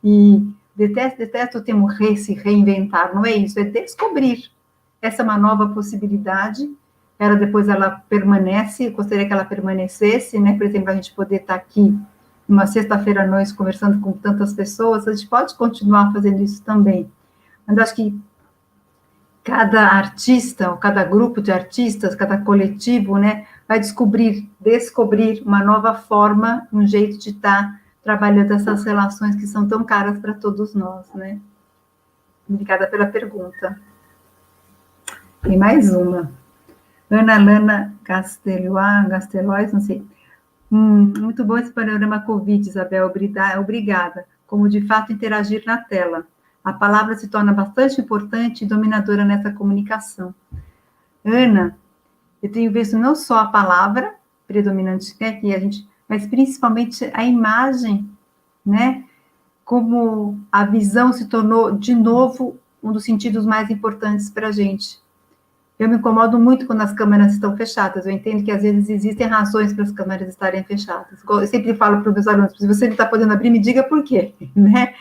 e detesto o termo se reinventar, não é isso, é descobrir. Essa é uma nova possibilidade, depois ela permanece, eu gostaria que ela permanecesse, né? Por exemplo, a gente poder estar aqui uma sexta-feira à noite conversando com tantas pessoas, a gente pode continuar fazendo isso também. Mas acho que cada artista, ou cada grupo de artistas, cada coletivo, né, vai descobrir uma nova forma, um jeito de estar trabalhando essas relações que são tão caras para todos nós, né? Obrigada pela pergunta. Tem mais uma. Ana Lana Gastelois, não sei. Muito bom esse panorama Covid, Isabel, obrigada. Como de fato interagir na tela. A palavra se torna bastante importante e dominadora nessa comunicação. Ana, eu tenho visto não só a palavra predominante, né, que a gente, mas principalmente a imagem, né, como a visão se tornou, de novo, um dos sentidos mais importantes para a gente. Eu me incomodo muito quando as câmeras estão fechadas. Eu entendo que, às vezes, existem razões para as câmeras estarem fechadas. Eu sempre falo para os meus alunos, se você não está podendo abrir, me diga por quê, né?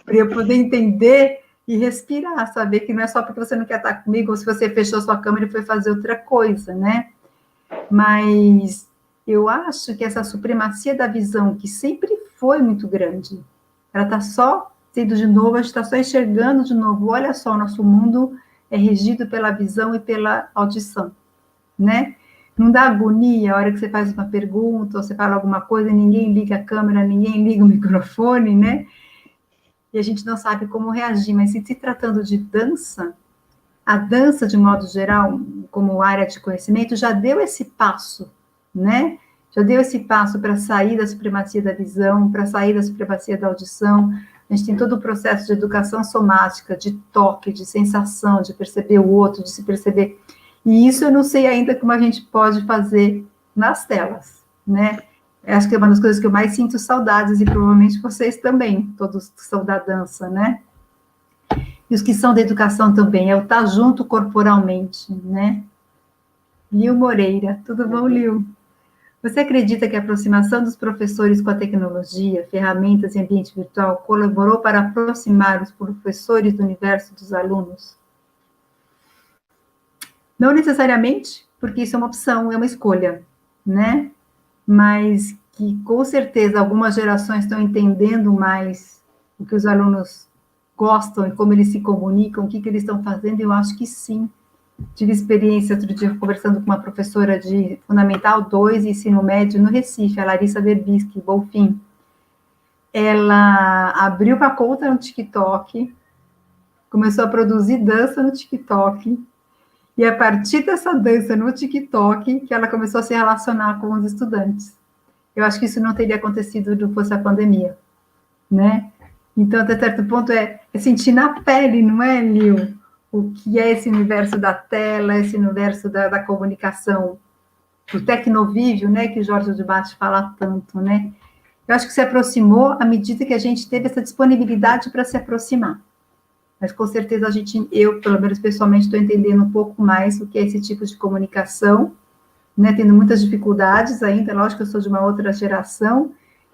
Para eu poder entender e respirar, saber que não é só porque você não quer estar comigo, ou se você fechou sua câmera e foi fazer outra coisa, né? Mas eu acho que essa supremacia da visão, que sempre foi muito grande, ela está só sendo de novo, a gente está só enxergando de novo. Olha só, o nosso mundo é regido pela visão e pela audição, né? Não dá agonia a hora que você faz uma pergunta, ou você fala alguma coisa, ninguém liga a câmera, ninguém liga o microfone, né? E a gente não sabe como reagir, mas se tratando de dança, a dança, de modo geral, como área de conhecimento, já deu esse passo, né? Já deu esse passo para sair da supremacia da visão, para sair da supremacia da audição. A gente tem todo o processo de educação somática, de toque, de sensação, de perceber o outro, de se perceber. E isso eu não sei ainda como a gente pode fazer nas telas, né? Eu acho que é uma das coisas que eu mais sinto saudades, e provavelmente vocês também, todos que são da dança, né? E os que são da educação também, é o estar junto corporalmente, né? Lil Moreira, tudo bom, Lil? Você acredita que a aproximação dos professores com a tecnologia, ferramentas e ambiente virtual colaborou para aproximar os professores do universo dos alunos? Não necessariamente, porque isso é uma opção, é uma escolha, né? Mas que, com certeza, algumas gerações estão entendendo mais o que os alunos gostam e como eles se comunicam, o que eles estão fazendo, eu acho que sim. Tive experiência outro dia conversando com uma professora de Fundamental 2 e Ensino Médio no Recife, a Larissa Verbisky, Bolfin. Ela abriu uma conta no TikTok, começou a produzir dança no TikTok, e a partir dessa dança no TikTok, que ela começou a se relacionar com os estudantes. Eu acho que isso não teria acontecido se não fosse a pandemia, né? Então, até certo ponto, é sentir na pele, não é, Lil? O que é esse universo da tela, esse universo da comunicação, o tecnovívio, né, que o Jorge Debate fala tanto, né? Eu acho que se aproximou à medida que a gente teve essa disponibilidade para se aproximar. Mas, com certeza, eu, pelo menos pessoalmente, estou entendendo um pouco mais o que é esse tipo de comunicação, né, tendo muitas dificuldades ainda, lógico que eu sou de uma outra geração,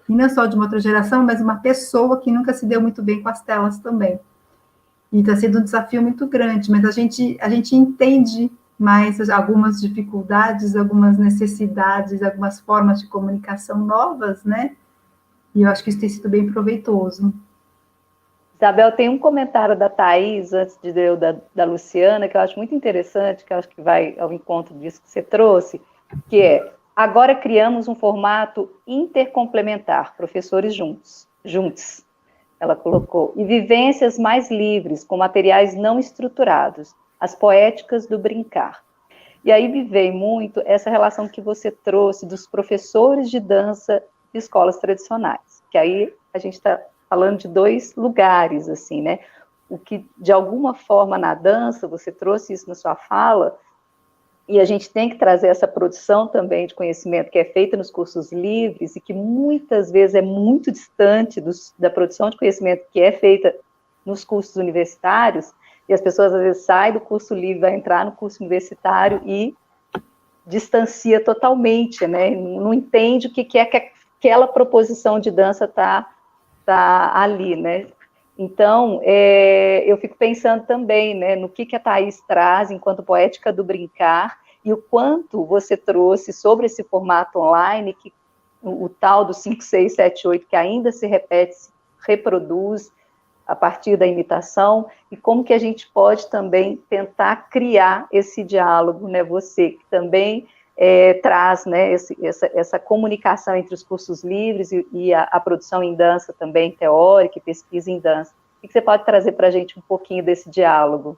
e não só de uma outra geração, mas uma pessoa que nunca se deu muito bem com as telas também. E está sendo um desafio muito grande, mas a gente entende mais algumas dificuldades, algumas necessidades, algumas formas de comunicação novas, né? E eu acho que isso tem sido bem proveitoso. Isabel, tem um comentário da Thaís, antes de eu da Luciana, que eu acho muito interessante, que eu acho que vai ao encontro disso que você trouxe, que é: agora criamos um formato intercomplementar, professores juntos. Ela colocou, e vivências mais livres, com materiais não estruturados, as poéticas do brincar. E aí me veio muito essa relação que você trouxe dos professores de dança de escolas tradicionais, que aí a gente está falando de dois lugares, assim, né? O que, de alguma forma, na dança, você trouxe isso na sua fala, e a gente tem que trazer essa produção também de conhecimento que é feita nos cursos livres e que muitas vezes é muito distante da produção de conhecimento que é feita nos cursos universitários, e as pessoas às vezes saem do curso livre, vai entrar no curso universitário e distancia totalmente, né? Não entende o que é que aquela proposição de dança está ali, né? Então, eu fico pensando também, né, no que a Thaís traz enquanto poética do brincar, e o quanto você trouxe sobre esse formato online, que o tal do 5, 6, 7, 8, que ainda se repete, se reproduz, a partir da imitação, e como que a gente pode também tentar criar esse diálogo, né? Você que também traz, né, essa comunicação entre os cursos livres e a produção em dança também teórica e pesquisa em dança. O que você pode trazer para a gente um pouquinho desse diálogo?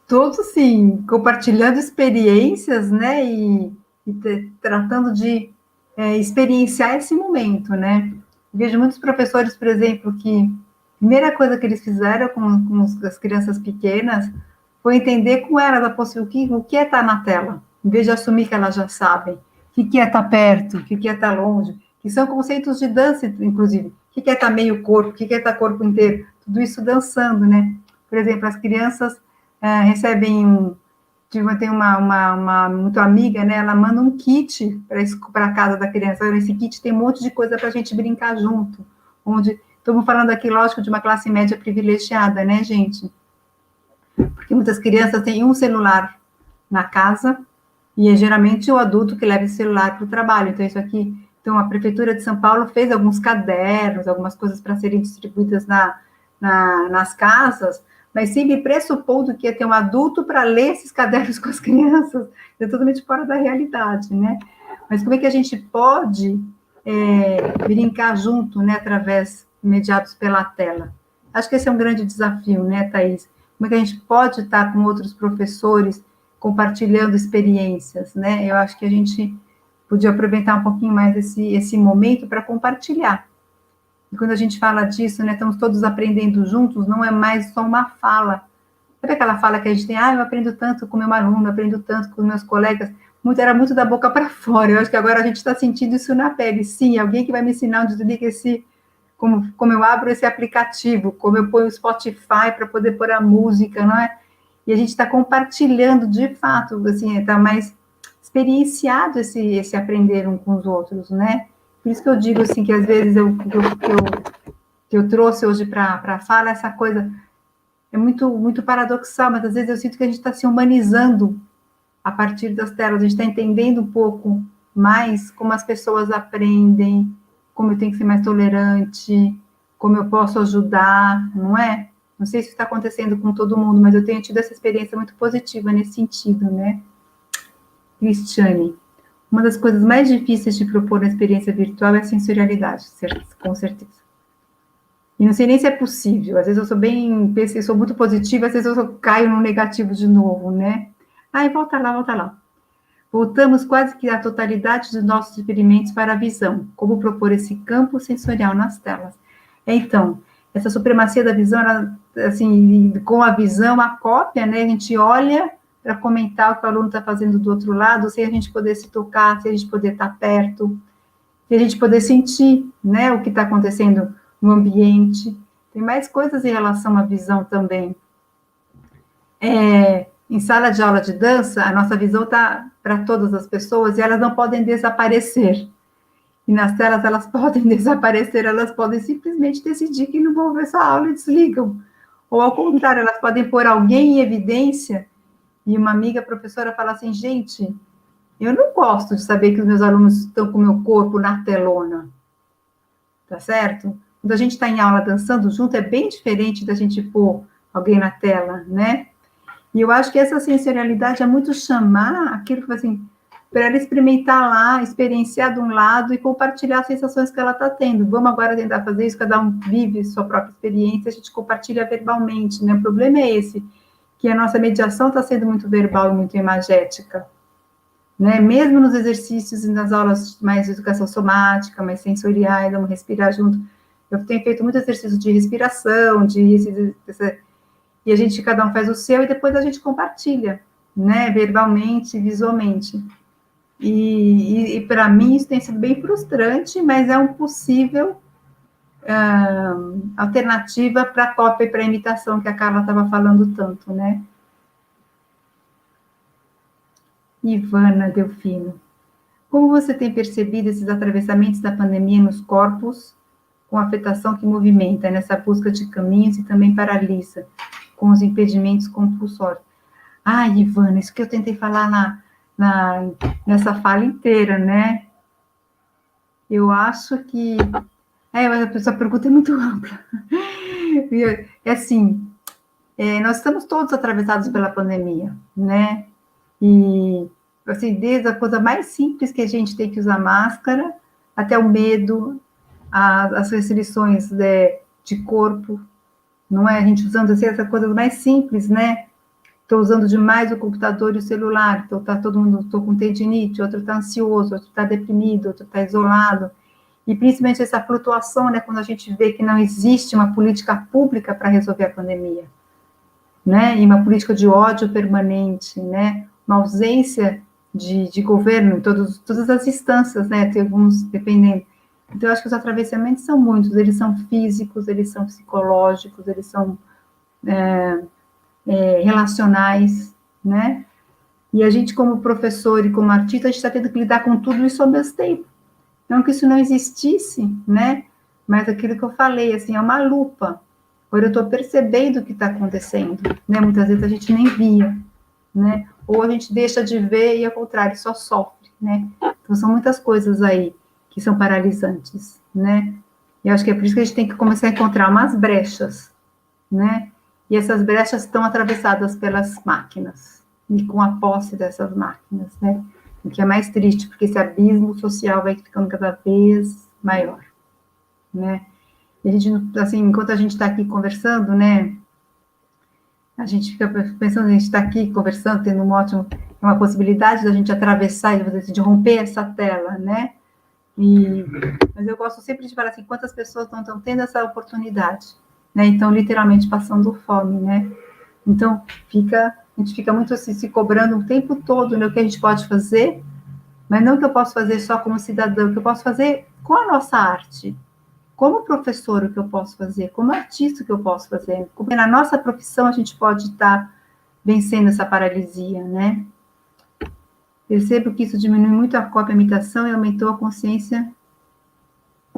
Todos, sim, compartilhando experiências, né, e tratando de experienciar esse momento, né. Vejo muitos professores, por exemplo, que a primeira coisa que eles fizeram com as crianças pequenas foi entender com elas o que é estar na tela, em vez de assumir que elas já sabem, o que é estar perto, o que é estar longe, que são conceitos de dança, inclusive, o que é estar meio corpo, o que é estar corpo inteiro, tudo isso dançando, né. Por exemplo, as crianças recebem tem uma muito amiga, né? Ela manda um kit para a casa da criança. Esse kit tem um monte de coisa para a gente brincar junto. Estamos falando aqui, lógico, de uma classe média privilegiada, né, gente? Porque muitas crianças têm um celular na casa e é geralmente o adulto que leva esse celular para o trabalho. Então, isso aqui. Então, a Prefeitura de São Paulo fez alguns cadernos, algumas coisas para serem distribuídas nas casas, mas sempre pressupondo que ia ter um adulto para ler esses cadernos com as crianças, é totalmente fora da realidade, né? Mas como é que a gente pode brincar junto, né, através, mediados pela tela? Acho que esse é um grande desafio, né, Thaís? Como é que a gente pode estar com outros professores compartilhando experiências, né? Eu acho que a gente podia aproveitar um pouquinho mais esse momento para compartilhar. E quando a gente fala disso, né, estamos todos aprendendo juntos, não é mais só uma fala. Sabe aquela fala que a gente tem, eu aprendo tanto com meu aluno, aprendo tanto com meus colegas, era muito da boca para fora. Eu acho que agora a gente está sentindo isso na pele. Sim, alguém que vai me ensinar onde desliga como eu abro esse aplicativo, como eu ponho o Spotify para poder pôr a música, não é? E a gente está compartilhando, de fato, assim, está mais experienciado esse aprender um com os outros, né? Por isso que eu digo assim, que às vezes eu trouxe hoje para a fala, essa coisa é muito, muito paradoxal, mas às vezes eu sinto que a gente está se humanizando a partir das telas, a gente está entendendo um pouco mais como as pessoas aprendem, como eu tenho que ser mais tolerante, como eu posso ajudar, não é? Não sei se está acontecendo com todo mundo, mas eu tenho tido essa experiência muito positiva nesse sentido, né? Cristiane, uma das coisas mais difíceis de propor na experiência virtual é a sensorialidade, com certeza. E não sei nem se é possível. Às vezes eu sou muito positiva, às vezes eu caio no negativo de novo, né? Volta lá. Voltamos quase que à totalidade dos nossos experimentos para a visão. Como propor esse campo sensorial nas telas? Então, essa supremacia da visão, ela, assim, com a visão, a cópia, né? A gente olha para comentar o que o aluno está fazendo do outro lado, sem a gente poder se tocar, sem a gente poder estar perto, sem a gente poder sentir, né, o que está acontecendo no ambiente. Tem mais coisas em relação à visão também. Em sala de aula de dança, a nossa visão está para todas as pessoas e elas não podem desaparecer. E nas telas elas podem desaparecer, elas podem simplesmente decidir que não vão ver essa aula e desligam. Ou ao contrário, elas podem pôr alguém em evidência. E uma amiga professora fala assim, gente, eu não gosto de saber que os meus alunos estão com o meu corpo na telona, tá certo? Quando a gente está em aula dançando junto, é bem diferente da gente pôr alguém na tela, né? E eu acho que essa sensorialidade é muito chamar aquilo que, assim, para ela experimentar lá, experienciar de um lado e compartilhar as sensações que ela está tendo. Vamos agora tentar fazer isso, cada um vive sua própria experiência, a gente compartilha verbalmente, né? O problema é esse, que a nossa mediação está sendo muito verbal e muito imagética, né? Mesmo nos exercícios e nas aulas mais de educação somática, mais sensoriais, vamos respirar junto. Eu tenho feito muito exercício de respiração, e a gente, cada um faz o seu, e depois a gente compartilha, né? Verbalmente, visualmente. E para mim isso tem sido bem frustrante, mas é um possível alternativa para a cópia e para a imitação que a Carla estava falando tanto, né? Ivana Delfino, como você tem percebido esses atravessamentos da pandemia nos corpos, com a afetação que movimenta, nessa busca de caminhos e também paralisa, com os impedimentos compulsórios? Ivana, isso que eu tentei falar nessa fala inteira, né? Eu acho que Mas essa pergunta é muito ampla. É assim, nós estamos todos atravessados pela pandemia, né? E, assim, desde a coisa mais simples que a gente tem que usar máscara, até o medo, as restrições de corpo, não é? A gente usando, assim, essa coisa mais simples, né? Estou usando demais o computador e o celular, então tá todo mundo, estou com tendinite, outro está ansioso, outro está deprimido, outro está isolado, e principalmente essa flutuação, né, quando a gente vê que não existe uma política pública para resolver a pandemia, né, e uma política de ódio permanente, né, uma ausência de governo em todas as instâncias, né, tem alguns dependendo. Então, eu acho que os atravessamentos são muitos, eles são físicos, eles são psicológicos, eles são relacionais, né, e a gente, como professor e como artista, a gente está tendo que lidar com tudo isso ao mesmo tempo. Não que isso não existisse, né? Mas aquilo que eu falei, assim, é uma lupa. Agora eu estou percebendo o que está acontecendo, né? Muitas vezes a gente nem via, né? Ou a gente deixa de ver e, ao contrário, só sofre, né? Então, são muitas coisas aí que são paralisantes, né? E acho que é por isso que a gente tem que começar a encontrar umas brechas, né? E essas brechas estão atravessadas pelas máquinas, e com a posse dessas máquinas, né? O que é mais triste, porque esse abismo social vai ficando cada vez maior, né? E a gente, assim, enquanto a gente está aqui conversando, né? A gente fica pensando, a gente está aqui conversando, tendo uma possibilidade da gente atravessar, de romper essa tela, né? Mas eu gosto sempre de falar assim, quantas pessoas não estão tendo essa oportunidade, né? Então, literalmente passando fome, né? Então, a gente fica muito assim, se cobrando o tempo todo, né, o que a gente pode fazer, mas não que eu posso fazer só como cidadão, o que eu posso fazer com a nossa arte, como professor, o que eu posso fazer, como artista, o que eu posso fazer, porque na nossa profissão a gente pode estar vencendo essa paralisia, né? Percebo que isso diminui muito a cópia e a imitação e aumentou a consciência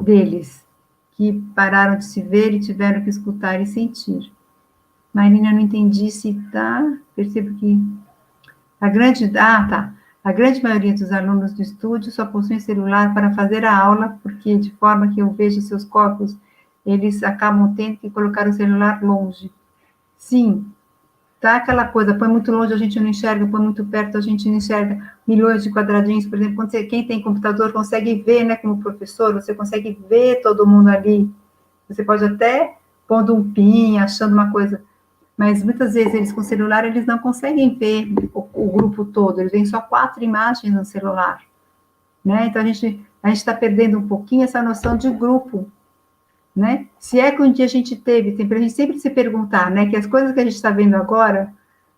deles, que pararam de se ver e tiveram que escutar e sentir. Marina, não entendi se tá. Percebo que a grande. Ah, tá. A grande maioria dos alunos do estúdio só possuem celular para fazer a aula, porque, de forma que eu vejo seus corpos, eles acabam tendo que colocar o celular longe. Sim, tá aquela coisa, põe muito longe a gente não enxerga, põe muito perto a gente não enxerga. Milhões de quadradinhos, por exemplo, quem tem computador consegue ver, né, como professor, você consegue ver todo mundo ali. Você pode até pondo um pin, achando uma coisa. Mas muitas vezes eles com celular, eles não conseguem ver o grupo todo, eles veem só 4 imagens no celular, né? Então a gente está perdendo um pouquinho essa noção de grupo, né? Se é que um dia a gente teve, tem para a gente sempre se perguntar, né? Que as coisas que a gente está vendo agora,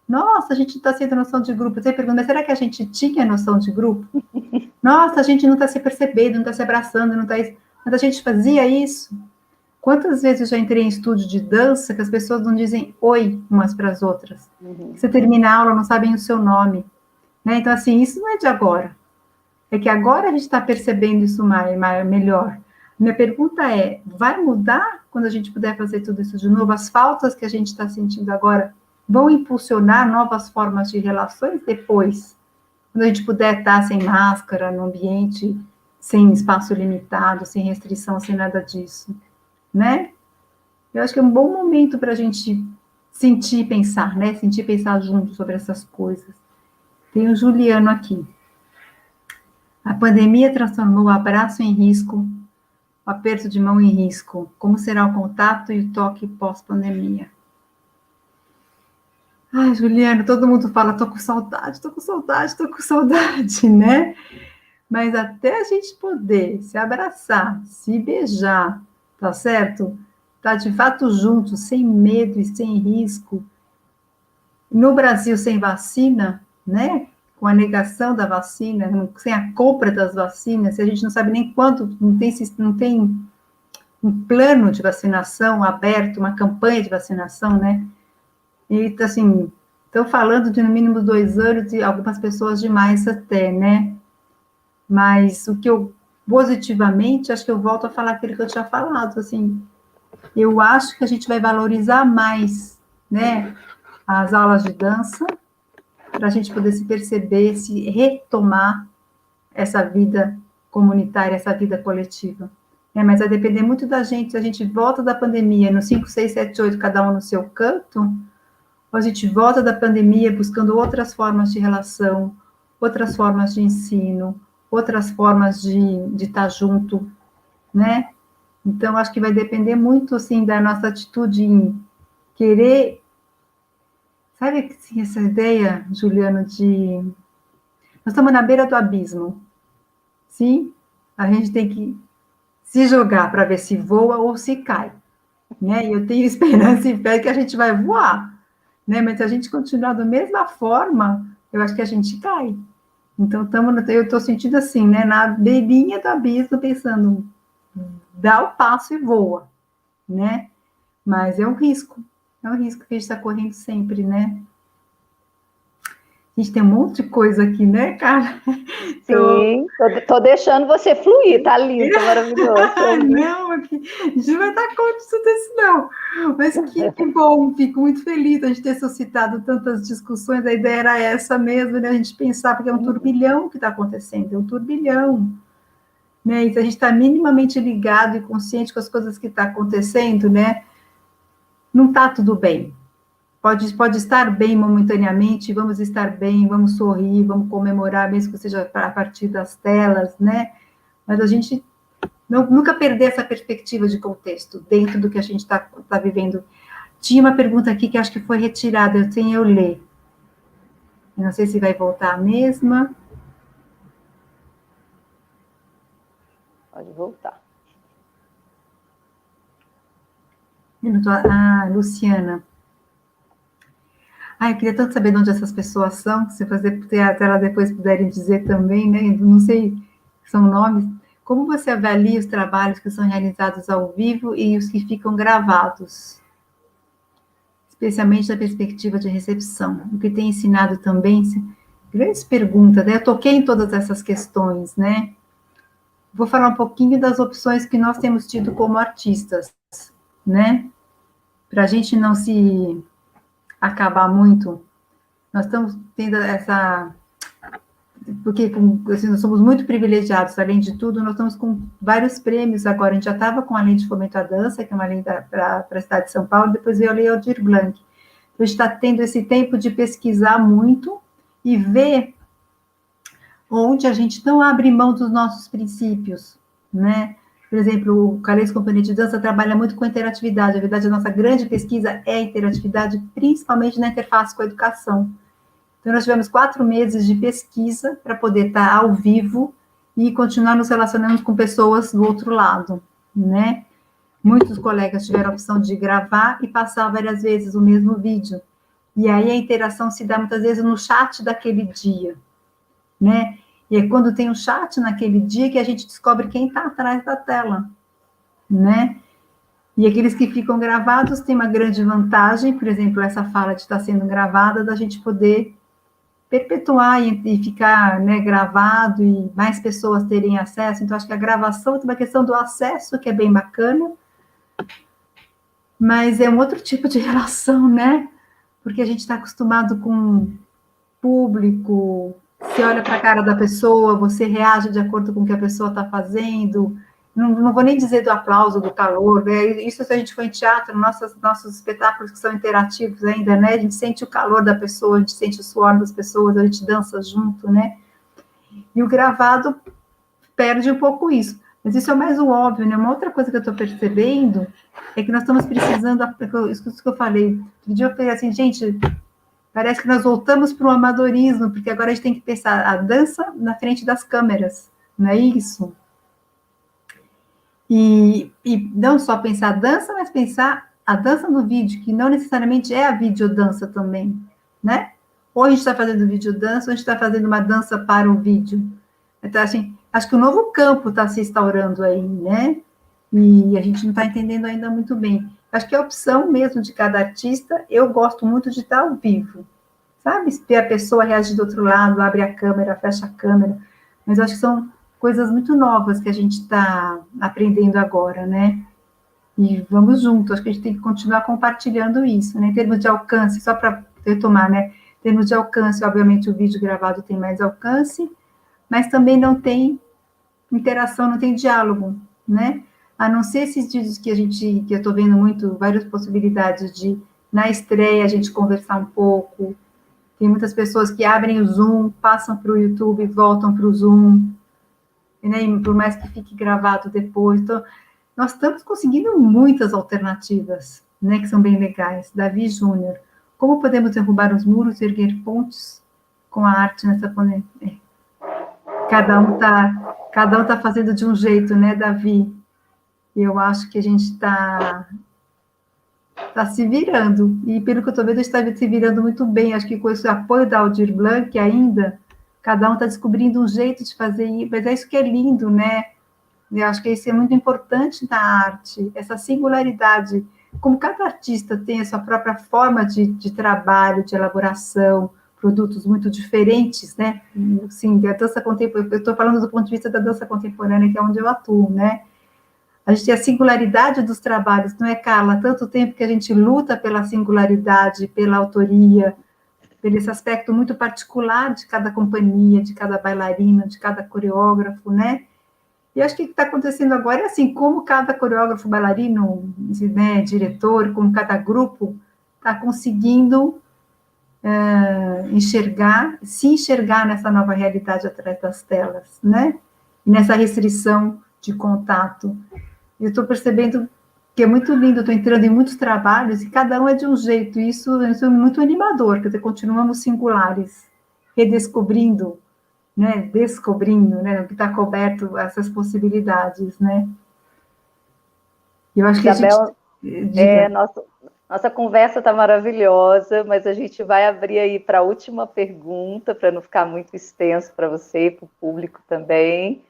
nossa, a gente está tendo noção de grupo. Você pergunta, mas será que a gente tinha noção de grupo? Nossa, a gente não está se percebendo, não está se abraçando, não está. Mas a gente fazia isso. Quantas vezes eu já entrei em estúdio de dança que as pessoas não dizem oi umas para as outras? Uhum. Você termina a aula, não sabem o seu nome. Né? Então, assim, isso não é de agora. É que agora a gente está percebendo isso melhor. Minha pergunta é, vai mudar quando a gente puder fazer tudo isso de novo? As faltas que a gente está sentindo agora vão impulsionar novas formas de relações depois? Quando a gente puder estar sem máscara, no ambiente, sem espaço limitado, sem restrição, sem nada disso. Né? Eu acho que é um bom momento para a gente sentir e pensar, né? Sentir e pensar junto sobre essas coisas. Tem o Juliano aqui. A pandemia transformou o abraço em risco, o aperto de mão em risco. Como será o contato e o toque pós-pandemia? Ai, Juliano, todo mundo fala, tô com saudade, né? Mas até a gente poder se abraçar, se beijar, tá certo? Tá de fato junto, sem medo e sem risco. No Brasil, sem vacina, né? Com a negação da vacina, sem a compra das vacinas, se a gente não sabe nem quando, não tem um plano de vacinação aberto, uma campanha de vacinação, né? E, assim, estão falando de no mínimo 2 anos e algumas pessoas demais até, né? Mas o que eu, positivamente, acho que eu volto a falar aquilo que eu tinha falado, assim, eu acho que a gente vai valorizar mais, né, as aulas de dança, para a gente poder se perceber, se retomar essa vida comunitária, essa vida coletiva. Mas vai depender muito da gente, se a gente volta da pandemia no 5, 6, 7, 8, cada um no seu canto, ou a gente volta da pandemia buscando outras formas de relação, outras formas de ensino, outras formas de estar junto, né? Então, acho que vai depender muito, assim, da nossa atitude em querer... Sabe, assim, essa ideia, Juliano, de... Nós estamos na beira do abismo, sim? A gente tem que se jogar para ver se voa ou se cai, né? E eu tenho esperança e fé que a gente vai voar, né? Mas se a gente continuar da mesma forma, eu acho que a gente cai. Então, eu estou sentindo assim, né? Na beirinha do abismo, pensando, dá o passo e voa, né? Mas é um risco que a gente está correndo sempre, né? A gente tem um monte de coisa aqui, né, cara? Sim, tô deixando você fluir, tá lindo, tá maravilhoso. Não, aqui, a gente não vai dar conta disso desse, não. Mas que bom, fico muito feliz de a gente ter suscitado tantas discussões. A ideia era essa mesmo, né? A gente pensar, porque é um turbilhão que está acontecendo, é um turbilhão. Né? E se a gente está minimamente ligado e consciente com as coisas que estão acontecendo, né? Não está tudo bem. Pode estar bem momentaneamente, vamos estar bem, vamos sorrir, vamos comemorar, mesmo que seja a partir das telas, né? Mas a gente nunca perder essa perspectiva de contexto dentro do que a gente está vivendo. Tinha uma pergunta aqui que acho que foi retirada, sem eu ler. Não sei se vai voltar a mesma. Pode voltar. Luciana. Eu queria tanto saber de onde essas pessoas são, se até elas depois puderem dizer também, né? Não sei, são nomes. Como você avalia os trabalhos que são realizados ao vivo e os que ficam gravados? Especialmente da perspectiva de recepção. O que tem ensinado também, grandes perguntas, né? Eu toquei em todas essas questões, né? Vou falar um pouquinho das opções que nós temos tido como artistas, né? Para a gente não se acabar muito, nós estamos tendo essa... Porque assim, nós somos muito privilegiados, além de tudo, nós estamos com vários prêmios agora. A gente já estava com a Lei de Fomento à Dança, que é uma lei para a cidade de São Paulo, depois veio a Lei Aldir Blanc. Então, a gente está tendo esse tempo de pesquisar muito e ver onde a gente não abre mão dos nossos princípios, né? Por exemplo, o Calais Companhia de Dança trabalha muito com interatividade. Na verdade, a nossa grande pesquisa é a interatividade, principalmente na interface com a educação. Então, nós tivemos 4 meses de pesquisa para poder estar ao vivo e continuar nos relacionando com pessoas do outro lado, né? Muitos colegas tiveram a opção de gravar e passar várias vezes o mesmo vídeo. E aí a interação se dá muitas vezes no chat daquele dia, né? E é quando tem um chat naquele dia que a gente descobre quem está atrás da tela, né? E aqueles que ficam gravados têm uma grande vantagem, por exemplo, essa fala de estar sendo gravada, da gente poder perpetuar e ficar, né, gravado e mais pessoas terem acesso. Então, acho que a gravação tem uma questão do acesso, que é bem bacana, mas é um outro tipo de relação, né? Porque a gente está acostumado com público, você olha para a cara da pessoa, você reage de acordo com o que a pessoa está fazendo. Não vou nem dizer do aplauso, do calor, né? Isso se a gente for em teatro, nossos espetáculos que são interativos ainda, né? A gente sente o calor da pessoa, a gente sente o suor das pessoas, a gente dança junto, né? E o gravado perde um pouco isso. Mas isso é mais o óbvio, né? Uma outra coisa que eu estou percebendo é que nós estamos precisando, isso que eu falei, um dia eu falei assim, gente, parece que nós voltamos para o amadorismo, porque agora a gente tem que pensar a dança na frente das câmeras, não é isso? E não só pensar a dança, mas pensar a dança no vídeo, que não necessariamente é a videodança também, né? Ou a gente está fazendo videodança, ou a gente está fazendo uma dança para o vídeo. Então, assim, acho que o novo campo está se instaurando aí, né? E a gente não está entendendo ainda muito bem. Acho que é a opção mesmo de cada artista. Eu gosto muito de estar ao vivo, sabe? Ver a pessoa reagir do outro lado, abre a câmera, fecha a câmera. Mas acho que são coisas muito novas que a gente está aprendendo agora, né? E vamos juntos, acho que a gente tem que continuar compartilhando isso, né? Em termos de alcance, só para retomar, né? Em termos de alcance, obviamente, o vídeo gravado tem mais alcance, mas também não tem interação, não tem diálogo, né? a não ser esses vídeos que eu estou vendo muito, várias possibilidades de, na estreia, a gente conversar um pouco. Tem muitas pessoas que abrem o Zoom, passam para o YouTube e voltam para o Zoom, né? Por mais que fique gravado depois. Então, nós estamos conseguindo muitas alternativas, né, que são bem legais. Davi Júnior, como podemos derrubar os muros e erguer pontes com a arte nessa pandemia? Cada um tá fazendo de um jeito, né, Davi? Eu acho que a gente está se virando, e pelo que eu estou vendo, a gente está se virando muito bem. Acho que com esse apoio da Aldir Blanc ainda, cada um está descobrindo um jeito de fazer, mas é isso que é lindo, né? Eu acho que isso é muito importante na arte, essa singularidade, como cada artista tem a sua própria forma de trabalho, de elaboração, produtos muito diferentes, né? Sim, a dança contemporânea, eu estou falando do ponto de vista da dança contemporânea, que é onde eu atuo, né? A gente tem a singularidade dos trabalhos, não é, Carla? Tanto tempo que a gente luta pela singularidade, pela autoria, pelo esse aspecto muito particular de cada companhia, de cada bailarina, de cada coreógrafo, né? E acho que o que está acontecendo agora é assim, como cada coreógrafo, bailarino, né, diretor, como cada grupo está conseguindo se enxergar nessa nova realidade atrás das telas, né? Nessa restrição de contato. Eu estou percebendo que é muito lindo, estou entrando em muitos trabalhos e cada um é de um jeito, e isso é muito animador, quer dizer, continuamos singulares, redescobrindo, né, descobrindo, né, o que está coberto, essas possibilidades, né? Eu acho que Isabel, a gente... nossa conversa está maravilhosa, mas a gente vai abrir aí para a última pergunta, para não ficar muito extenso para você e para o público também.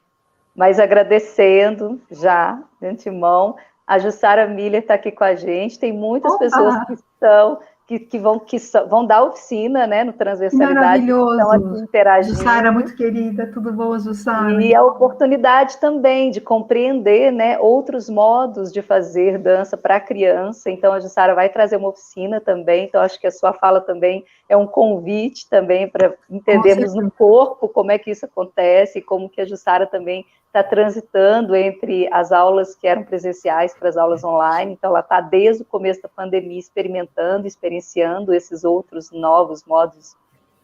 Mas agradecendo já, de antemão, a Jussara Miller está aqui com a gente, tem muitas pessoas que vão dar oficina, né, no Transversalidade, que estão aqui interagindo. Jussara, muito querida, tudo bom, Jussara? E a oportunidade também de compreender, né, outros modos de fazer dança para criança. Então, a Jussara vai trazer uma oficina também, então acho que a sua fala também é um convite também para entendermos no corpo como é que isso acontece, e como que a Jussara também está transitando entre as aulas que eram presenciais para as aulas online. Então, ela está desde o começo da pandemia experienciando esses outros novos modos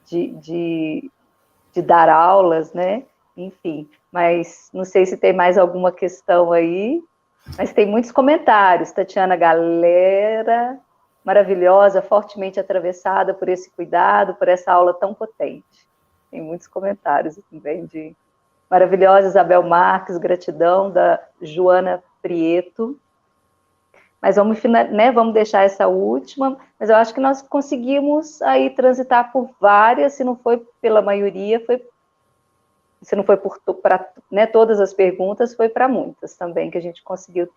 de dar aulas, né? Enfim, mas não sei se tem mais alguma questão aí, mas tem muitos comentários. Tatiana, galera maravilhosa, fortemente atravessada por esse cuidado, por essa aula tão potente. Tem muitos comentários também de maravilhosa Isabel Marques, gratidão, da Joana Prieto. Mas vamos deixar essa última, mas eu acho que nós conseguimos aí transitar por várias, se não foi pela maioria, se não foi para, né, todas as perguntas, foi para muitas também, que a gente conseguiu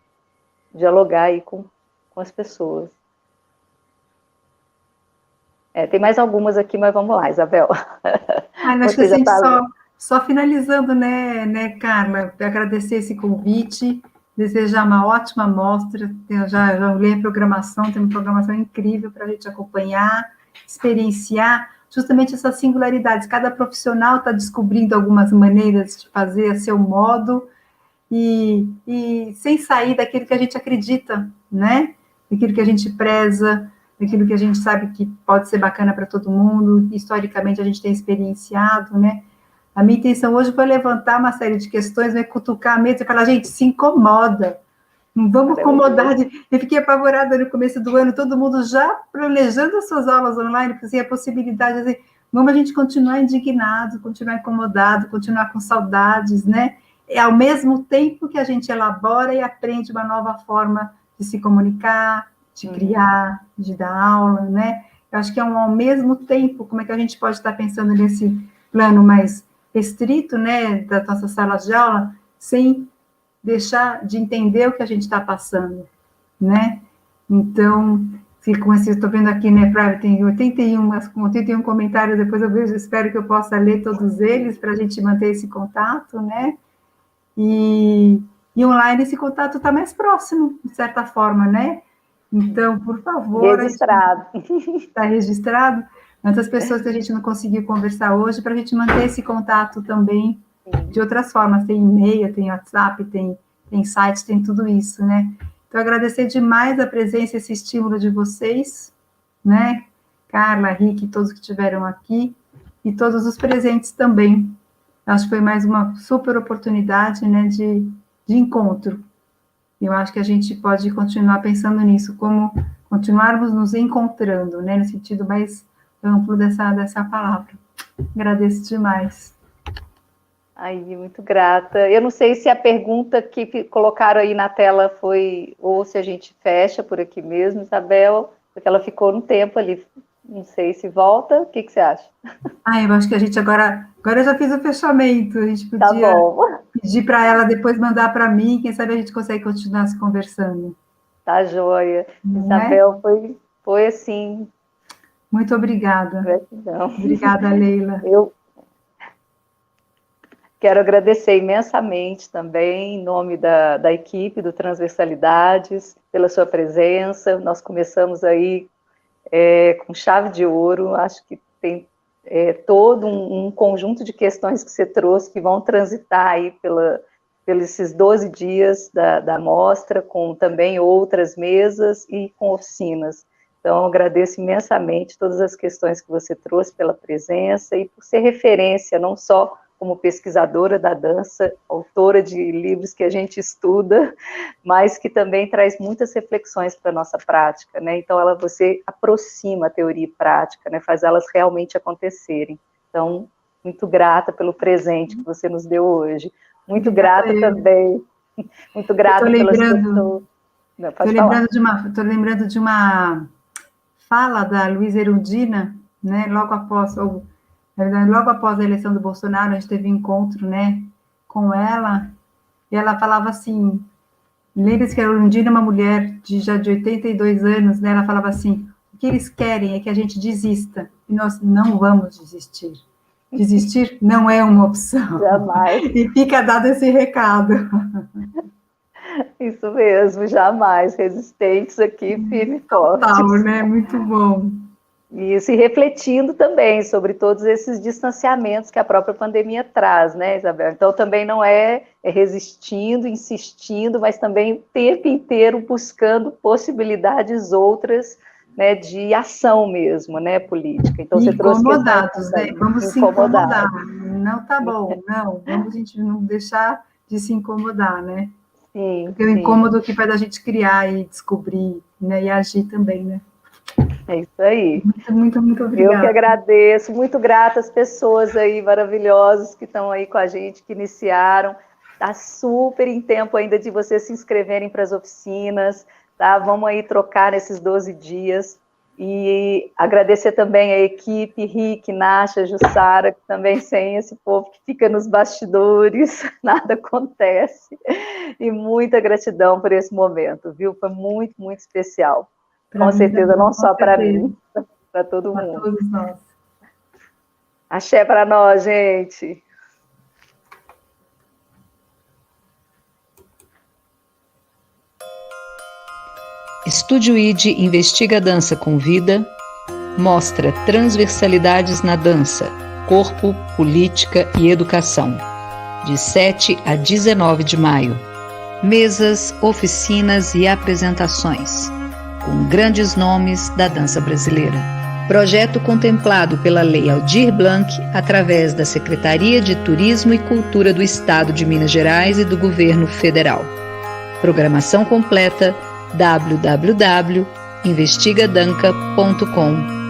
dialogar aí com as pessoas. Tem mais algumas aqui, mas vamos lá, Isabel. Acho que a gente só finalizando, né, Carla, agradecer esse convite, desejar uma ótima mostra. Eu já olhei a programação, tem uma programação incrível para a gente acompanhar, experienciar justamente essas singularidades. Cada profissional está descobrindo algumas maneiras de fazer a seu modo e sem sair daquilo que a gente acredita, né? Daquilo que a gente preza, daquilo que a gente sabe que pode ser bacana para todo mundo, historicamente a gente tem experienciado, né? A minha intenção hoje foi levantar uma série de questões, né, cutucar a mesa e falar, gente, se incomoda, não vamos acomodar. Eu fiquei apavorada no começo do ano, todo mundo já planejando as suas aulas online, porque assim, a possibilidade de, vamos a gente continuar indignado, continuar incomodado, continuar com saudades, né? É ao mesmo tempo que a gente elabora e aprende uma nova forma de se comunicar, de criar, de dar aula, né? Eu acho que é ao mesmo tempo, como é que a gente pode estar pensando nesse plano mais restrito, né, da nossa sala de aula, sem deixar de entender o que a gente está passando, né? Então, como eu estou vendo aqui, né, tem 81 comentários, depois eu vejo, espero que eu possa ler todos eles, para a gente manter esse contato, né? E online esse contato está mais próximo, de certa forma, né? Então, por favor... Registrado. Está registrado? Quantas pessoas que a gente não conseguiu conversar hoje, para a gente manter esse contato também de outras formas. Tem e-mail, tem WhatsApp, tem tem site, tem tudo isso, né? Então, agradecer demais a presença, esse estímulo de vocês, né? Carla, Rick, todos que estiveram aqui, e todos os presentes também. Acho que foi mais uma super oportunidade, né, de encontro. Eu acho que a gente pode continuar pensando nisso, como continuarmos nos encontrando, né, no sentido mais amplo dessa palavra. Agradeço demais. Aí, muito grata. Eu não sei se a pergunta que colocaram aí na tela foi, ou se a gente fecha por aqui mesmo, Isabel, porque ela ficou um tempo ali. Não sei se volta. O que você acha? Eu acho que a gente agora eu já fiz o fechamento. A gente podia pedir para ela depois mandar para mim. Quem sabe a gente consegue continuar se conversando. Tá joia. Isabel, foi assim. Muito obrigada. Gratidão. Obrigada, Leila. Eu quero agradecer imensamente também, em nome da equipe do Transversalidades, pela sua presença. Nós começamos aí com chave de ouro. Acho que tem todo um conjunto de questões que você trouxe que vão transitar aí pelos esses 12 dias da mostra, com também outras mesas e com oficinas. Então, agradeço imensamente todas as questões que você trouxe pela presença e por ser referência, não só como pesquisadora da dança, autora de livros que a gente estuda, mas que também traz muitas reflexões para a nossa prática, né? Então, você aproxima a teoria e prática, né? Faz elas realmente acontecerem. Então, muito grata pelo presente que você nos deu hoje. Muito grata também. Muito grata pelas pessoas. Estou lembrando de uma fala da Luísa Erundina, né? Logo após a eleição do Bolsonaro, a gente teve um encontro, né, com ela, e ela falava assim, lembre-se que a Erundina é uma mulher já de 82 anos, né, ela falava assim, o que eles querem é que a gente desista, e nós não vamos desistir. Desistir não é uma opção. Jamais. E fica dado esse recado. Isso mesmo, jamais. Resistentes aqui, firme e forte. Total, né, muito bom. Isso, e refletindo também sobre todos esses distanciamentos que a própria pandemia traz, né, Isabel? Então, também não é resistindo, insistindo, mas também o tempo inteiro buscando possibilidades outras, né, de ação mesmo, né, política. Então, você trouxe incomodados, né? Vamos se incomodar. Não tá bom, não. Vamos a gente não deixar de se incomodar, né? Sim. Porque o incômodo que faz a gente criar e descobrir, né, e agir também, né? É isso aí. Muito obrigada. Eu que agradeço, muito grata às pessoas aí maravilhosas que estão aí com a gente, que iniciaram. Está super em tempo ainda de vocês se inscreverem para as oficinas, tá? Vamos aí trocar nesses 12 dias. E agradecer também a equipe, Rick, Nasha, Jussara, que também sem esse povo que fica nos bastidores, nada acontece. E muita gratidão por esse momento, viu? Foi muito, muito especial. Com certeza, não só para mim, para todo mundo. Para todos nós. Axé para nós, gente. Estúdio ID investiga a dança com vida, mostra transversalidades na dança, corpo, política e educação. De 7 a 19 de maio. Mesas, oficinas e apresentações, com grandes nomes da dança brasileira. Projeto contemplado pela Lei Aldir Blanc, através da Secretaria de Turismo e Cultura do Estado de Minas Gerais e do Governo Federal. Programação completa: www.investigadanca.com